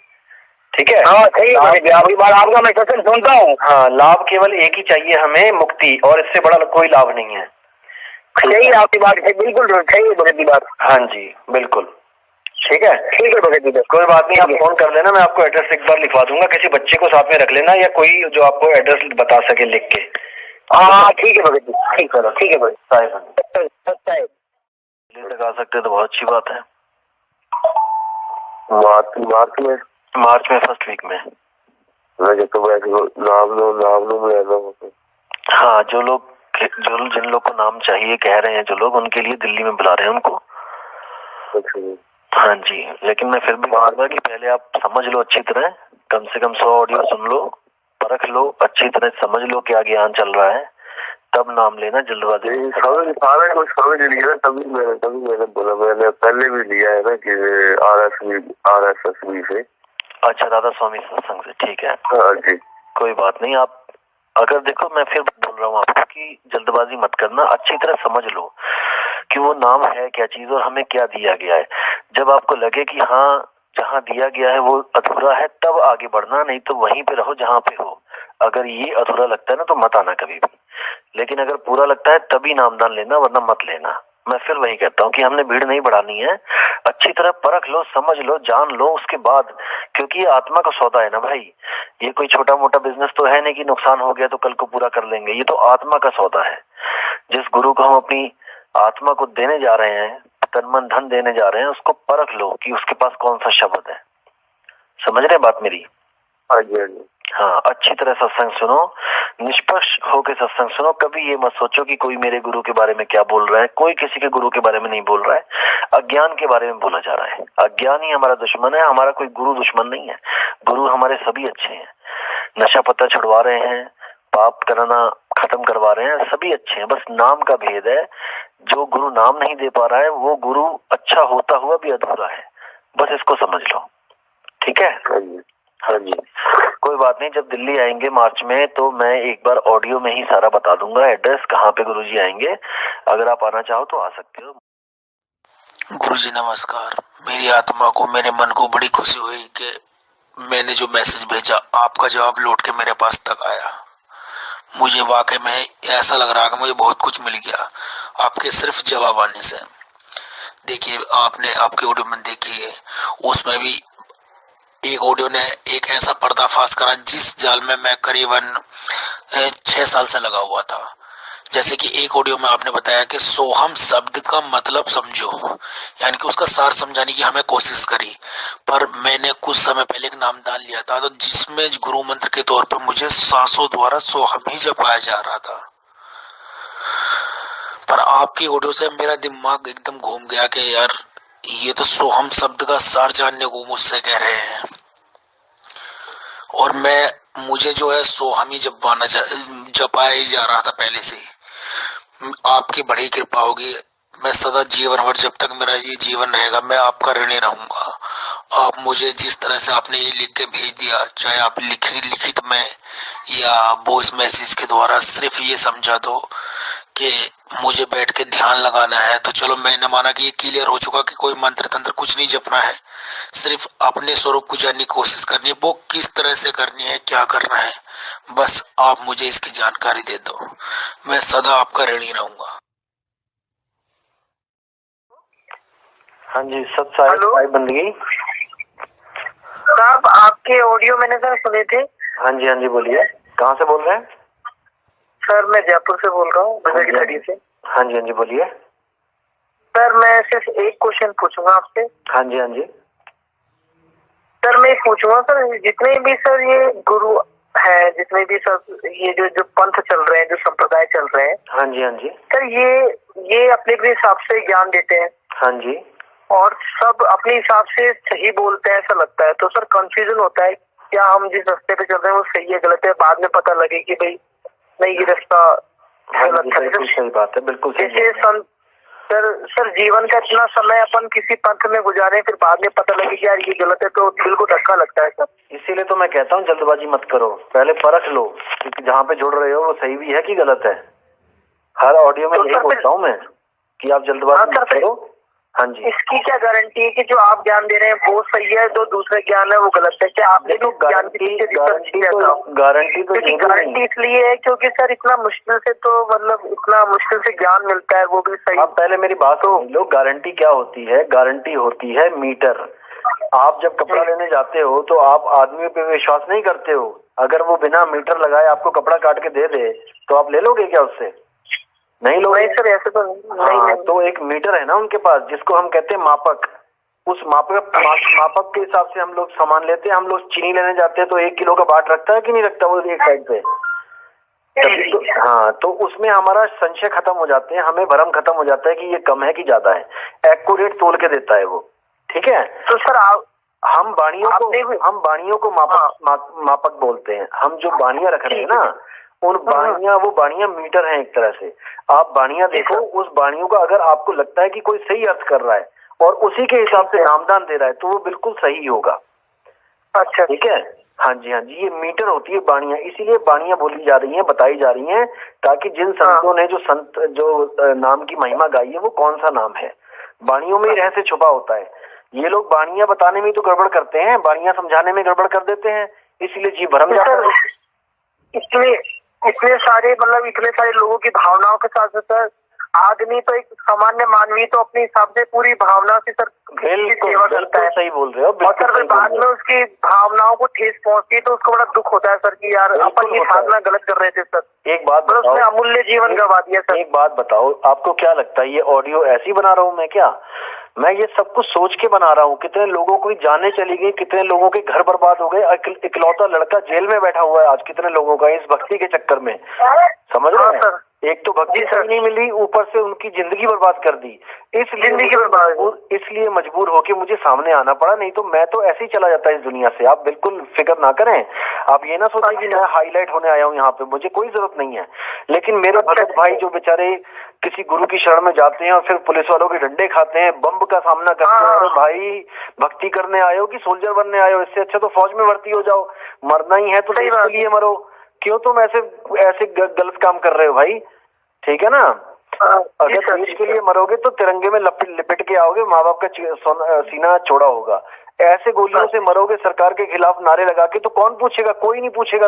ठीक है? हाँ सही है, आपकी बात आपका मैं सत्संग सुनता हूँ। हाँ, लाभ केवल एक ही चाहिए हमें, मुक्ति, और इससे बड़ा कोई लाभ नहीं है। सही है आपकी बात, बिल्कुल सही है भगत की बात। हाँ जी बिल्कुल, ठीक है? ठीक है भगत जी, कोई बात नहीं, आप फोन कर लेना, मैं आपको एड्रेस एक बार लिखवा दूंगा, किसी बच्चे को साथ में रख लेना या कोई जो आपको एड्रेस बता सके लिख के। हाँ ठीक है भगत जी, ठीक है ठीक है भगत साहिब तक आ सकते तो बहुत अच्छी बात है। मार्च में फर्स्ट वीक में। हाँ, जिन लोग को नाम चाहिए कह रहे हैं जो लोग, उनके लिए दिल्ली में बुला रहे हैं उनको। हाँ जी, लेकिन मैं फिर भी कहूँगा कि पहले आप समझ लो अच्छी तरह, कम से कम 100 ऑडियो सुन लो, परख लो, अच्छी तरह समझ लो क्या ज्ञान चल रहा है, तब नाम लेना, जल्दबाजी। सारा कुछ समझ लिया, तभी मैंने बोला, मैंने पहले भी लिया है ना कि RSSB से। अच्छा, राधा स्वामी सत्संग से, ठीक है। हाँ जी, कोई बात नहीं, आप अगर देखो, मैं फिर बोल रहा हूँ आपको कि जल्दबाजी मत करना, अच्छी तरह समझ लो कि वो नाम है क्या चीज और हमें क्या दिया गया है। जब आपको लगे कि हाँ जहाँ दिया गया है वो अधूरा है, तब आगे बढ़ना, नहीं तो वहीं पे रहो जहाँ पे हो। अगर ये अधूरा लगता है ना तो मत आना कभी भी, लेकिन अगर पूरा लगता है तभी नामदान लेना, वरना मत लेना। मैं फिर वही कहता हूँ कि हमने भीड़ नहीं बढ़ानी है, अच्छी तरह परख लो, समझ लो, जान लो, उसके बाद, क्योंकि ये आत्मा का सौदा है ना भाई, ये कोई छोटा मोटा बिजनेस तो है नहीं कि नुकसान हो गया तो कल को पूरा कर लेंगे, ये तो आत्मा का सौदा है। जिस गुरु को हम अपनी आत्मा को देने जा रहे हैं, तन मन धन देने जा रहे हैं, उसको परख लो कि उसके पास कौन सा शब्द है। समझ रहे बात मेरी? हाँ जी, हाँ जी। हाँ, अच्छी तरह सत्संग सुनो, निष्पक्ष होकर सत्संग सुनो, कभी ये मत सोचो कि कोई मेरे गुरु के बारे में क्या बोल रहा है, कोई किसी के गुरु के बारे में नहीं बोल रहा है, अज्ञान के बारे में बोला जा रहा है। अज्ञान ही हमारा दुश्मन है, हमारा कोई गुरु दुश्मन नहीं है। गुरु हमारे सभी अच्छे हैं, नशा पत्ता छुड़वा रहे हैं, पाप करना खत्म करवा रहे हैं, सभी अच्छे हैं, बस नाम का भेद है। जो गुरु नाम नहीं दे पा रहा है वो गुरु अच्छा होता हुआ भी अधूरा है, बस इसको समझ लो, ठीक है? हाँ जी, कोई बात नहीं, जब दिल्ली आएंगे मार्च में तो मैं एक बार ऑडियो में ही सारा बता दूंगा, एड्रेस कहाँ पे गुरुजी आएंगे, अगर आप आना चाहो तो आ सकते हो। गुरुजी नमस्कार। मेरी आत्मा को, मेरे मन को बड़ी खुशी हुई कि मैंने जो मैसेज भेजा आपका जवाब लौट के मेरे पास तक आया। मुझे वाकई में ऐसा लग रहा कि मुझे बहुत कुछ मिल गया आपके सिर्फ जवाब आने से। देखिए, आपने आपके ऑडियो में देखी है, उसमें भी एक ऑडियो ने एक ऐसा पर्दाफाश करा जिस जाल में मैं करीबन 6 साल से लगा हुआ था। जैसे कि एक ऑडियो में आपने बताया कि सोहम शब्द का मतलब समझो, यानी कि उसका सार समझाने की हमें कोशिश करी, पर मैंने कुछ समय पहले एक नामदान लिया था तो जिसमें गुरु मंत्र के तौर पर मुझे सांसों द्वारा सोहम ही जपाया जा रहा था, पर आपकी ऑडियो से मेरा दिमाग एकदम घूम गया कि यार ये तो सोहम शब्द का सार जानने को मुझसे कह रहे हैं, और मुझे जो है सोहम ही जपाया ही जा रहा था पहले से। आपकी बड़ी कृपा होगी, मैं सदा जीवन भर जब तक मेरा ये जीवन रहेगा मैं आपका ऋणी रहूंगा। आप मुझे जिस तरह से आपने ये लिख के भेज दिया, चाहे आप लिखित में या वॉइस मैसेज के द्वारा सिर्फ ये समझा दो कि मुझे बैठ के ध्यान लगाना है, तो चलो मैंने माना कि ये क्लियर हो चुका कि कोई मंत्र तंत्र कुछ नहीं जपना है, सिर्फ अपने स्वरूप को जानने की कोशिश करनी है। वो किस तरह से करनी है, क्या करना है, बस आप मुझे इसकी जानकारी दे दो, मैं सदा आपका ऋणी रहूंगा। हाँ जी, सत साई बंदगी साहब, आपके ऑडियो मैंने सर सुने थे। हाँ जी, हाँ जी, बोलिए, कहाँ से बोल रहे हैं? सर मैं जयपुर से बोल रहा हूँ, की तड़ी से। हाँ जी, हाँ जी, बोलिए सर। मैं सिर्फ एक क्वेश्चन पूछूंगा आपसे। हाँ जी, हाँ जी सर मैं पूछूंगा सर, जितने भी सर ये गुरु है, जितने भी सर ये जो पंथ चल रहे हैं, जो संप्रदाय चल रहे हैं, हाँ जी, हाँ जी सर ये अपने अपने हिसाब से ज्ञान देते हैं। हाँ जी, और सब अपने हिसाब से सही बोलते हैं ऐसा लगता है। तो सर कंफ्यूजन होता है, क्या हम जिस रास्ते पे चल रहे हैं वो सही है गलत है, बाद में पता लगे कि भाई नहीं ये रास्ता गलत है। बिल्कुल सही बात है, बिल्कुल सही। जैसे सर जीवन का इतना समय अपन किसी पंथ में गुजारे, फिर बाद में पता लगे कि यार ये गलत है, तो दिल को धक्का लगता है सर। इसीलिए तो मैं कहता हूँ जल्दबाजी मत करो, पहले परख लो कि जहाँ पे जुड़ रहे हो वो सही भी है कि गलत है। हर ऑडियो में यही बोलता हूँ मैं कि आप जल्दबाजी मत करो। हाँ जी, इसकी क्या गारंटी है कि जो आप ज्ञान दे रहे हैं वो सही है, जो दूसरा ज्ञान है वो गलत है? क्या आपने तो गारंटी इसलिए है क्योंकि सर इतना मुश्किल से, तो मतलब इतना मुश्किल से ज्ञान मिलता है, वो भी सही। आप पहले मेरी बात सुन लो, गारंटी क्या होती है? गारंटी होती है मीटर। आप जब कपड़ा लेने जाते हो तो आप आदमी पे विश्वास नहीं करते हो, अगर वो बिना मीटर लगाए आपको कपड़ा काट के दे दे तो आप ले लोगे क्या उससे? नहीं लोगे। नहीं सर, ऐसे तो नहीं। हाँ, तो एक मीटर है ना उनके पास, जिसको हम कहते हैं मापक। उस मापक के हिसाब से हम लोग सामान लेते हैं। हम लोग चीनी लेने जाते हैं तो 1 किलो का बाट रखता है कि नहीं रखता वो एक साइड पे? हाँ, तो उसमें हमारा संशय खत्म हो जाते हैं, हमें भ्रम खत्म हो जाता है कि ये कम है कि ज्यादा है। एक्यूरेट तोल के देता है वो, ठीक है। तो सर हम बाणियों को मापक बोलते हैं। हम जो बाणियां रख रहे हैं ना, उन वो बाणियां मीटर हैं एक तरह से। आप बाणियां देखो, उस बाणियों का अगर आपको लगता है कि कोई सही अर्थ कर रहा है और उसी के हिसाब से नामदान दे रहा है तो वो बिल्कुल सही होगा। अच्छा, ठीक है। हाँ जी, हाँ जी, ये मीटर होती है बाणियां। इसीलिए बाणियां बोली जा रही हैं, बताई जा रही हैं, ताकि जिन संतों ने जो नाम की महिमा गाई है वो कौन सा नाम है, बाणियों में ही रहस्य छुपा होता है। ये लोग बाणियां बताने में तो गड़बड़ करते हैं, बाणियां समझाने में गड़बड़ कर देते हैं, इसलिए जी भरम जाता है। इतने सारे लोगों की भावनाओं के साथ सर, आदमी तो एक सामान्य मानवी तो अपने हिसाब से पूरी भावना से सर सेवा करता है। सही बोल रहे हो। और सर बाद में उसकी भावनाओं को ठेस पहुंचती है तो उसको बड़ा दुख होता है सर कि यार अपन ये साधना गलत कर रहे थे सर। एक बात बताओ, उसने अमूल्य जीवन गवा दिया सर। एक बात बताओ, आपको क्या लगता है ये ऑडियो ऐसी बना रहा हूँ मैं क्या? मैं ये सब कुछ सोच के बना रहा हूँ। कितने लोगों की जाने चली गई, कितने लोगों के घर बर्बाद हो गए, इकलौता लड़का जेल में बैठा हुआ है आज कितने लोगों का, इस भक्ति के चक्कर में। समझ रहे हैं? एक तो भक्ति सही नहीं मिली, ऊपर से उनकी जिंदगी बर्बाद कर दी। इसलिए मजबूर होके मुझे सामने आना पड़ा, नहीं तो मैं तो ऐसे ही चला जाता इस दुनिया से। आप बिल्कुल फिक्र ना करें, आप ये ना सोचें कि मैं हाईलाइट होने आया हूँ यहाँ पे, मुझे कोई जरूरत नहीं है। लेकिन मेरे भगत भाई जो बेचारे किसी गुरु की शरण में जाते हैं और फिर पुलिस वालों के डंडे खाते हैं, बम का सामना करते हैं, अरे भाई भक्ति करने आए हो कि सोल्जर बनने आए हो? इससे अच्छा तो फौज में भर्ती हो जाओ। मरना ही है तो देश के लिए मरो, क्यों तुम ऐसे गलत काम कर रहे हो भाई? ठीक है ना। अगर देश के लिए मरोगे तो तिरंगे में लिपट के आओगे, माँ बाप का सीना चौड़ा होगा। ऐसे गोलियों से मरोगे सरकार के खिलाफ नारे लगा के, तो कौन पूछेगा? कोई नहीं पूछेगा।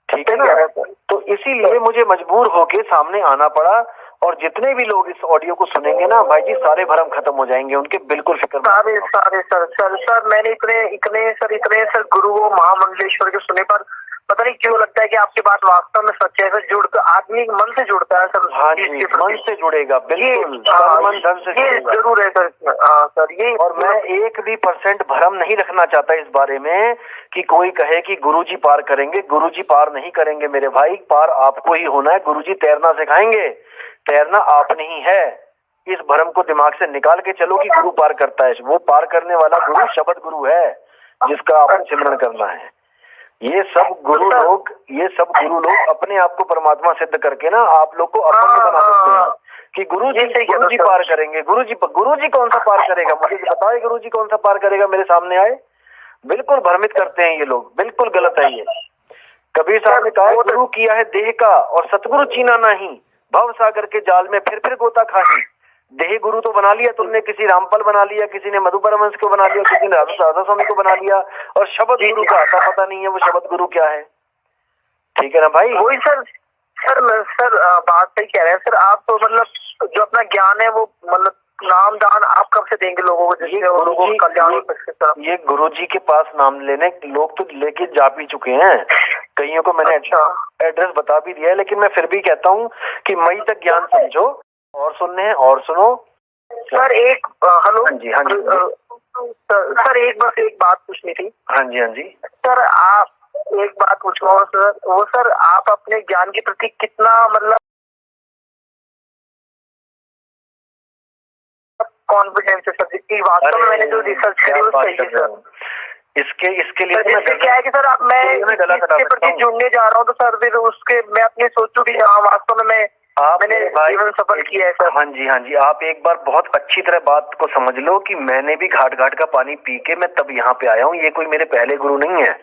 ठीक है ना। तो इसीलिए मुझे मजबूर होके सामने आना पड़ा। और जितने भी लोग इस ऑडियो को सुनेंगे ना भाई जी, सारे भरम खत्म हो जाएंगे उनके, बिल्कुल फिक्र सारे सर मैंने इतने गुरु महामंडलेश्वर के सुने पर पता नहीं क्यों लगता है कि आपकी बात वास्तव में सच है। सर आदमी मन से जुड़ता है सर। हाँ जी, मन से जुड़ेगा, बिल्कुल मन धन से जुड़ेगा। जरूर है सर। हाँ सर, ये और मैं 1% भ्रम नहीं रखना चाहता इस बारे में कि कोई कहे कि गुरुजी पार करेंगे। गुरुजी पार नहीं करेंगे मेरे भाई, पार आपको ही होना है। गुरुजी तैरना सिखाएंगे, तैरना आपने ही है। इस भ्रम को दिमाग से निकाल के चलो कि गुरु पार करता है। वो पार करने वाला गुरु शब्द गुरु है, जिसका आपको सिमरन करना है। ये सब गुरु लोग अपने आप को परमात्मा सिद्ध करके ना आप लोग को अपने बना देते हैं कि गुरुजी पार करेंगे। गुरुजी कौन सा पार करेगा? मुझे बताओ, गुरुजी कौन सा पार करेगा? मेरे सामने आए। बिल्कुल भ्रमित करते हैं ये लोग, बिल्कुल गलत है ये। कबीर साहब ने कहा गुरु किया है देह का और सतगुरु चीना नहीं, भव सागर के जाल में फिर गोता खाही। देह गुरु तो बना लिया तुमने, किसी रामपाल बना लिया, किसी ने मधु परमहंस को बना लिया, किसी ने राधा स्वामी को बना लिया, और शब्द गुरु का आता पता नहीं है वो शब्द गुरु क्या है। ठीक है ना भाई? वही सर बात सही कह रहे हैं सर आप। तो मतलब जो अपना ज्ञान है वो मतलब नाम दान आप कब से देंगे लोगों को, जिससे लोगों को कल्याण हो सके? ये गुरु जी के पास नाम लेने लोग तो लेके जा भी चुके हैं, कईयों को मैंने एड्रेस बता भी दिया है, लेकिन मैं फिर भी कहता हूँ कि मई तक ज्ञान समझो और सुनने हैं और सुनो। सर एक हेलो। हाँ जी हाँ जी सर एक बात पूछनी थी। हाँ जी हाँ जी सर आप एक बात पूछूंगा सर, वो सर आप अपने ज्ञान के प्रति कितना मतलब कॉन्फिडेंस है सर कि वास्तव में मैंने जो रिसर्च करी वो सही है सर? इसके लिए तो क्या है कि सर अब मैं इसके प्रति जुड़ने जा रहा हूँ, तो सर फिर उसके मैं अपनी सोचूं कि हाँ वास्तव में मैंने जीवन सफल किया है सर। हाँ जी आप एक बार बहुत अच्छी तरह बात को समझ लो कि मैंने भी घाट घाट का पानी पी के मैं तब यहाँ पे आया हूँ, ये कोई मेरे पहले गुरु नहीं है,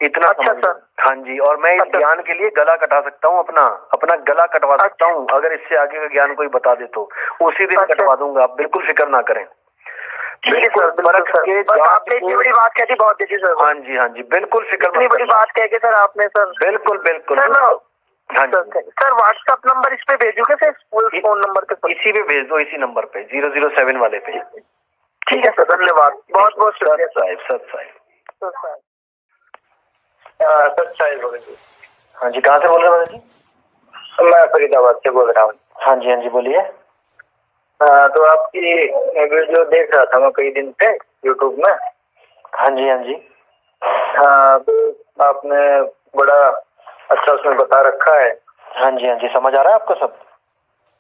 इतना अच्छा सर। हाँ जी, और मैं इस ज्ञान के लिए गला कटा सकता हूँ, अपना गला कटवा सकता हूँ, अगर इससे आगे का ज्ञान कोई बता दे तो उसी दिन कटवा दूंगा, आप बिल्कुल फिक्र ना करें। बिल्कुल आपने इतनी बड़ी बात कह दी, बहुत अच्छी सर। हाँ जी बिल्कुल फिक्र, इतनी बड़ी बात कह के सर आपने सर। बिल्कुल हाँ सर व्हाट्सएप नंबर इस पे भेजोगे सर, फोन नंबर पे? इसी पे भेज दो, इसी नंबर पे 007 वाले पे। ठीक है सर, धन्यवाद, बहुत बहुत शुक्रिया साहिब। हाँ जी कहाँ से बोल रहे हैं जी? मैं फरीदाबाद से बोल रहा हूँ। हाँ जी बोलिए। तो आपकी वीडियो देख रहा था मैं कई दिन से यूट्यूब में। हाँ जी हाँ तो आपने बड़ा अच्छा उसमें बता रखा है। हाँ जी समझ आ रहा है आपको सब?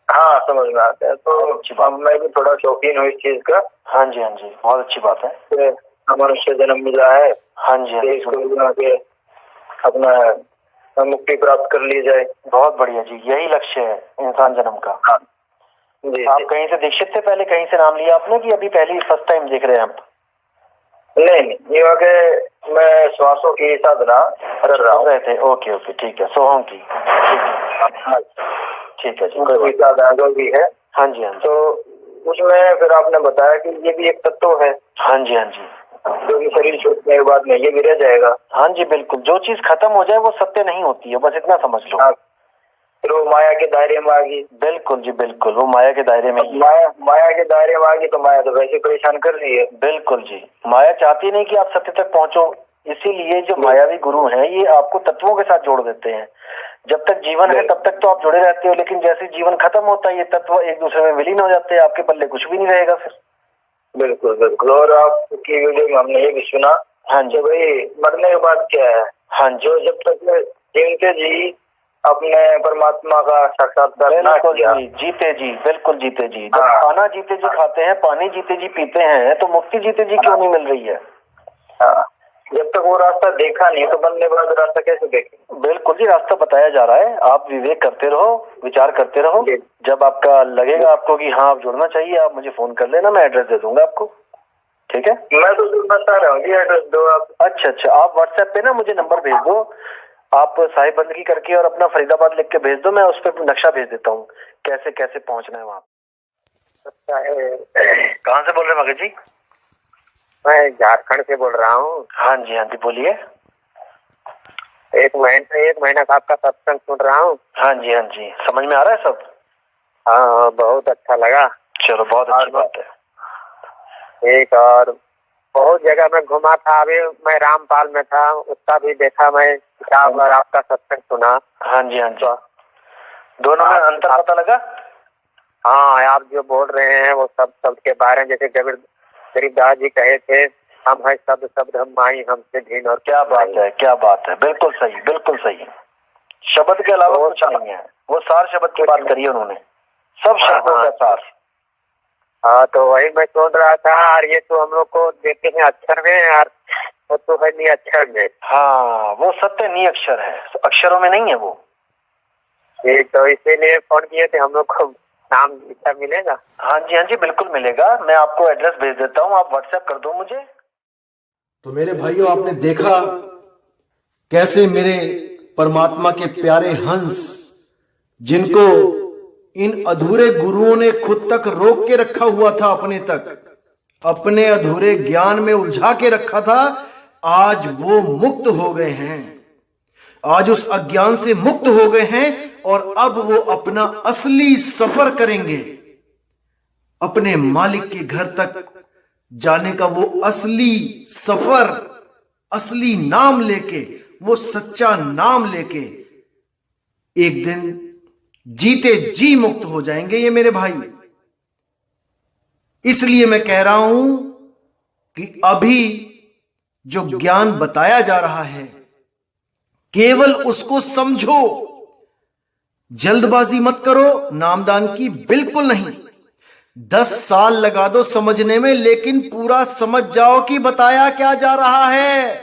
हाँ समझ में आता है, तो मैं भी थोड़ा शौकीन हूँ इस चीज का। हाँ जी बहुत अच्छी बात है। मनुष्य जन्म मिला है, हाँ जी के अपना मुक्ति प्राप्त कर ली जाए। बहुत बढ़िया जी, यही लक्ष्य है इंसान जन्म का। हाँ जी। आप कहीं से दीक्षित थे पहले, कहीं से नाम लिया आपने कि अभी पहली फर्स्ट टाइम देख रहे हैं आप? नहीं ये आगे मैं श्वासों की साधना कर रहा हूँ। थे ओके ठीक है, सोहम की, ठीक है जी, साधना जो भी है। हाँ जी तो उसमें फिर आपने बताया कि ये भी एक तत्व है। हाँ जी जो कि शरीर छूटने के बाद में ये भी रह जाएगा। हाँ जी बिल्कुल, जो चीज खत्म हो जाए वो सत्य नहीं होती है, बस इतना समझ लो। फिर वो माया के दायरे में आ गई। बिल्कुल जी बिल्कुल, वो माया के दायरे में। माया के दायरे में आ गई तो माया तो वैसे परेशान कर रही है। बिल्कुल जी, माया चाहती नहीं कि आप सत्य तक पहुंचो, इसीलिए जो मायावी गुरु हैं ये आपको तत्वों के साथ जोड़ देते हैं। जब तक जीवन है तब तक तो आप जुड़े रहते हो, लेकिन जैसे जीवन खत्म होता है ये तत्व एक दूसरे में विलीन हो जाते हैं, आपके पल्ले कुछ भी नहीं रहेगा फिर। बिल्कुल। और आपकी वीडियो में हमने ये भी सुना, हाँ जी भाई मरने के बाद क्या है। हाँ जो जब तक जीते जी अपने परमात्मा का साक्षात्कार ना किया, जीते जी बिल्कुल जीते जी। जब खाना जीते जी खाते हैं, पानी जीते जी पीते हैं, तो मुक्ति जीते जी क्यों नहीं मिल रही है? जब तक वो रास्ता देखा नहीं तो बनने बाद रास्ता कैसे देखें? बिल्कुल जी, रास्ता बताया जा रहा है, आप विवेक करते रहो, विचार करते रहो। जब आपका लगेगा आपको कि हाँ आप जुड़ना चाहिए, आप मुझे फोन कर लेना, मैं एड्रेस दे दूंगा आपको। ठीक है, मैं तो जुड़ना चाह रहा हूँ, एड्रेस दो आप। अच्छा आप व्हाट्सएप पे ना मुझे नंबर भेज दो, आप साहिब बंदगी करके और अपना फरीदाबाद लिख के भेज दो, मैं उस पर नक्शा भेज देता हूँ कैसे कैसे पहुँचना है वहाँ। कहाँ से बोल रहे हैं मगज जी? मैं झारखंड से बोल रहा हूँ। हाँ जी बोलिए। एक महीना का आपका सत्संग सुन रहा हूँ। हाँ जी समझ में आ रहा है सब? हाँ बहुत अच्छा लगा। चलो बहुत अच्छी बात है। एक और बहुत जगह में घुमा था, अभी मैं रामपाल में था, उसका भी देखा मैं किताब और आपका सत्संग सुना। हाँ जी दोनों में अंतर पता लगा? हाँ आप जो बोल रहे हैं वो सब के बारे में, जैसे गरीबदास जी कहे थे, हम है शब्द हम माई हमसे भिन्न। और क्या बात है, बिल्कुल सही। शब्द के अलावा कुछ नहीं है, वो सार शब्द की बात करी उन्होंने, सब शब्दों का सार। हाँ तो वही मैं सोच रहा था, और ये तो हम लोग को देते हैं अक्षर में यार, वो तो है नहीं अक्षर में। हाँ वो सत्य नहीं अक्षर है, अक्षरों में नहीं है वो। तो इसीलिए फोन किए थे, हम लोग को नाम लिखा मिलेगा? हाँ जी बिल्कुल मिलेगा, मैं आपको एड्रेस भेज देता हूँ, आप व्हाट्सएप कर दो मुझे। तो मेरे भाइयों, आपने देखा कैसे मेरे परमात्मा के प्यारे हंस, जिनको इन अधूरे गुरुओं ने खुद तक रोक के रखा हुआ था, अपने अधूरे ज्ञान में उलझा के रखा था, आज वो मुक्त हो गए हैं। आज उस अज्ञान से मुक्त हो गए हैं और अब वो अपना असली सफर करेंगे। अपने मालिक के घर तक जाने का वो असली सफर, असली नाम लेके, वो सच्चा नाम लेके एक दिन जीते जी मुक्त हो जाएंगे ये मेरे भाई। इसलिए मैं कह रहा हूं कि अभी जो ज्ञान बताया जा रहा है, केवल उसको समझो, जल्दबाजी मत करो नामदान की, बिल्कुल नहीं। 10 साल लगा दो समझने में, लेकिन पूरा समझ जाओ कि बताया क्या जा रहा है,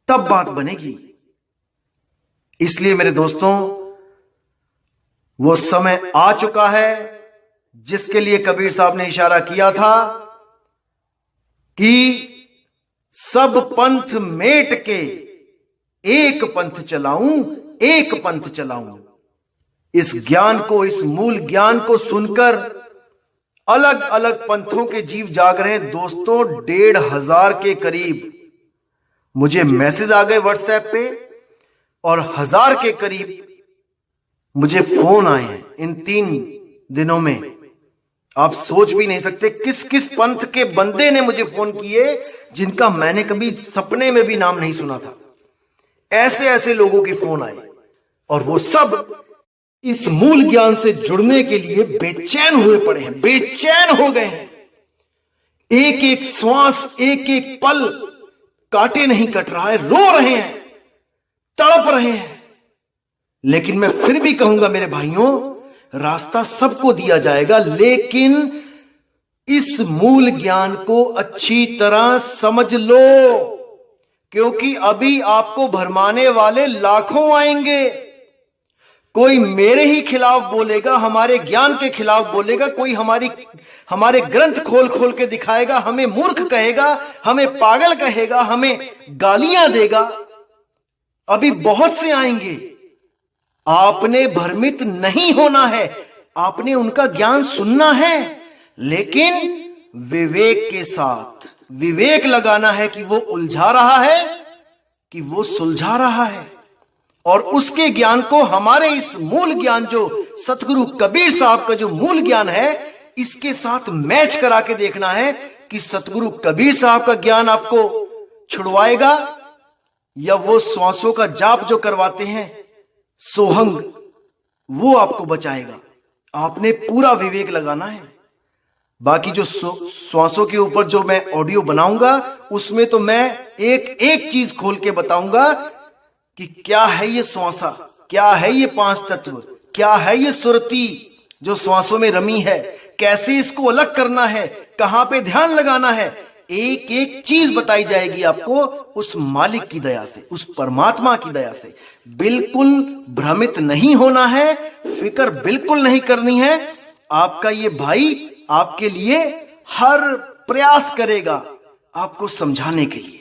तब बात बनेगी। इसलिए मेरे दोस्तों, वो समय आ चुका है जिसके लिए कबीर साहब ने इशारा किया था कि सब पंथ मेट के एक पंथ चलाऊं, एक पंथ चलाऊं। इस ज्ञान को, इस मूल ज्ञान को सुनकर अलग अलग पंथों के जीव जाग रहे हैं। दोस्तों, 1,500 के करीब मुझे मैसेज आ गए व्हाट्सएप पे और 1000 के करीब मुझे फोन आए हैं इन 3 दिनों में। आप सोच भी नहीं सकते किस किस पंथ के बंदे ने मुझे फोन किए जिनका मैंने कभी सपने में भी नाम नहीं सुना था। ऐसे ऐसे लोगों के फोन आए और वो सब इस मूल ज्ञान से जुड़ने के लिए बेचैन हुए पड़े हैं, बेचैन हो गए हैं। एक एक श्वास, एक एक पल काटे नहीं कट रहा है, रो रहे हैं, तड़प रहे हैं। लेकिन मैं फिर भी कहूंगा मेरे भाइयों, रास्ता सबको दिया जाएगा, लेकिन इस मूल ज्ञान को अच्छी तरह समझ लो, क्योंकि अभी आपको भरमाने वाले लाखों आएंगे। कोई मेरे ही खिलाफ बोलेगा, हमारे ज्ञान के खिलाफ बोलेगा, कोई हमारे ग्रंथ खोल खोल के दिखाएगा, हमें मूर्ख कहेगा, हमें पागल कहेगा, हमें गालियां देगा। अभी बहुत से आएंगे। आपने भ्रमित नहीं होना है, आपने उनका ज्ञान सुनना है, लेकिन विवेक के साथ विवेक लगाना है कि वो उलझा रहा है कि वो सुलझा रहा है। और उसके ज्ञान को हमारे इस मूल ज्ञान, जो सतगुरु कबीर साहब का जो मूल ज्ञान है, इसके साथ मैच करा के देखना है कि सतगुरु कबीर साहब का ज्ञान आपको छुड़वाएगा या वो श्वासों का जाप जो करवाते हैं सोहंग, वो आपको बचाएगा। आपने पूरा विवेक लगाना है। बाकी जो श्वासों के ऊपर जो मैं ऑडियो बनाऊंगा, उसमें तो मैं एक एक चीज खोल के बताऊंगा कि क्या है ये श्वासा, क्या है ये 5 तत्व, क्या है ये सुरती जो श्वासों में रमी है, कैसे इसको अलग करना है, कहां पे ध्यान लगाना है। एक एक चीज बताई जाएगी आपको उस मालिक की दया से, उस परमात्मा की दया से। बिल्कुल भ्रमित नहीं होना है, फिक्र बिल्कुल नहीं करनी है। आपका ये भाई आपके लिए हर प्रयास करेगा आपको समझाने के लिए,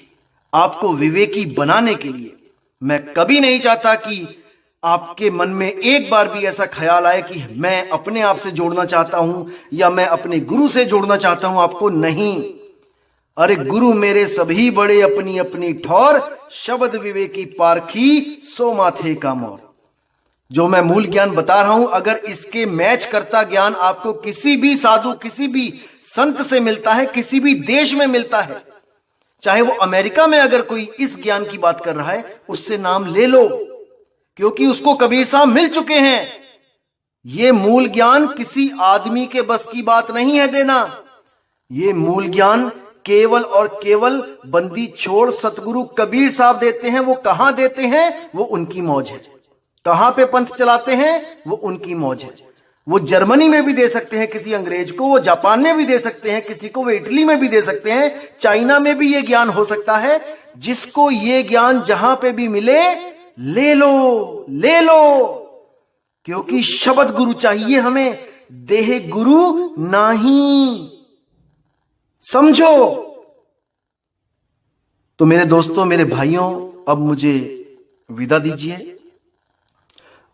आपको विवेकी बनाने के लिए। मैं कभी नहीं चाहता कि आपके मन में एक बार भी ऐसा ख्याल आए कि मैं अपने आप से जोड़ना चाहता हूं या मैं अपने गुरु से जोड़ना चाहता हूं आपको। नहीं, अरे गुरु मेरे सभी बड़े अपनी अपनी ठौर, शब्द विवेकी पारखी सो माथे का मोर। जो मैं मूल ज्ञान बता रहा हूं, अगर इसके मैच करता ज्ञान आपको किसी भी साधु, किसी भी संत से मिलता है, किसी भी देश में मिलता है, चाहे वो अमेरिका में अगर कोई इस ज्ञान की बात कर रहा है, उससे नाम ले लो, क्योंकि उसको कबीर साहब मिल चुके हैं। ये मूल ज्ञान किसी आदमी के बस की बात नहीं है देना। ये मूल ज्ञान केवल और केवल बंदी छोड़ सतगुरु कबीर साहब देते हैं। वो कहां देते हैं, वो उनकी मौज है। कहां पे पंथ चलाते हैं, वो उनकी मौज है। वो जर्मनी में भी दे सकते हैं किसी अंग्रेज को, वो जापान में भी दे सकते हैं किसी को, वो इटली में भी दे सकते हैं, चाइना में भी ये ज्ञान हो सकता है। जिसको ये ज्ञान जहां पे भी मिले, ले लो, ले लो, क्योंकि शब्द गुरु चाहिए हमें, देह गुरु नहीं। समझो। तो मेरे दोस्तों, मेरे भाइयों, अब मुझे विदा दीजिए।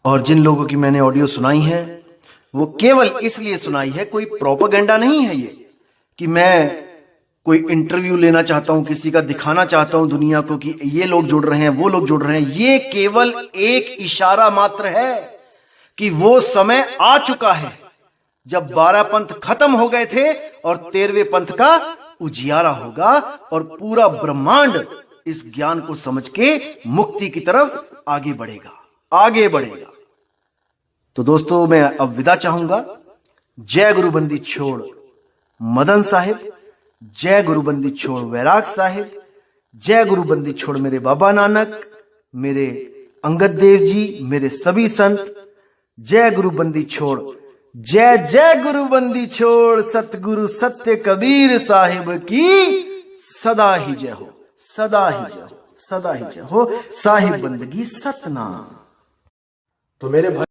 और जिन लोगों की मैंने ऑडियो सुनाई है वो केवल इसलिए सुनाई है, कोई प्रोपेगेंडा नहीं है ये कि मैं कोई इंटरव्यू लेना चाहता हूं, किसी का दिखाना चाहता हूं दुनिया को कि ये लोग जुड़ रहे हैं, वो लोग जुड़ रहे हैं। ये केवल एक इशारा मात्र है कि वो समय आ चुका है जब 12 पंथ खत्म हो गए थे और 13वें पंथ का उजियारा होगा और पूरा ब्रह्मांड इस ज्ञान को समझ के मुक्ति की तरफ आगे बढ़ेगा। तो दोस्तों मैं अब विदा चाहूंगा। जय गुरुबंदी छोड़ मदन साहिब, जय गुरुबंदी छोड़ वैराग साहिब, जय गुरुबंदी छोड़ मेरे बाबा नानक, मेरे अंगद देव जी, मेरे सभी संत। जय गुरुबंदी छोड़, जय जय गुरुबंदी छोड़ सतगुरु सत्य कबीर साहिब की सदा ही जय हो, सदा ही जय हो, सदा ही जय हो। साहिब बंदगी सतनाम। तो मेरे भाई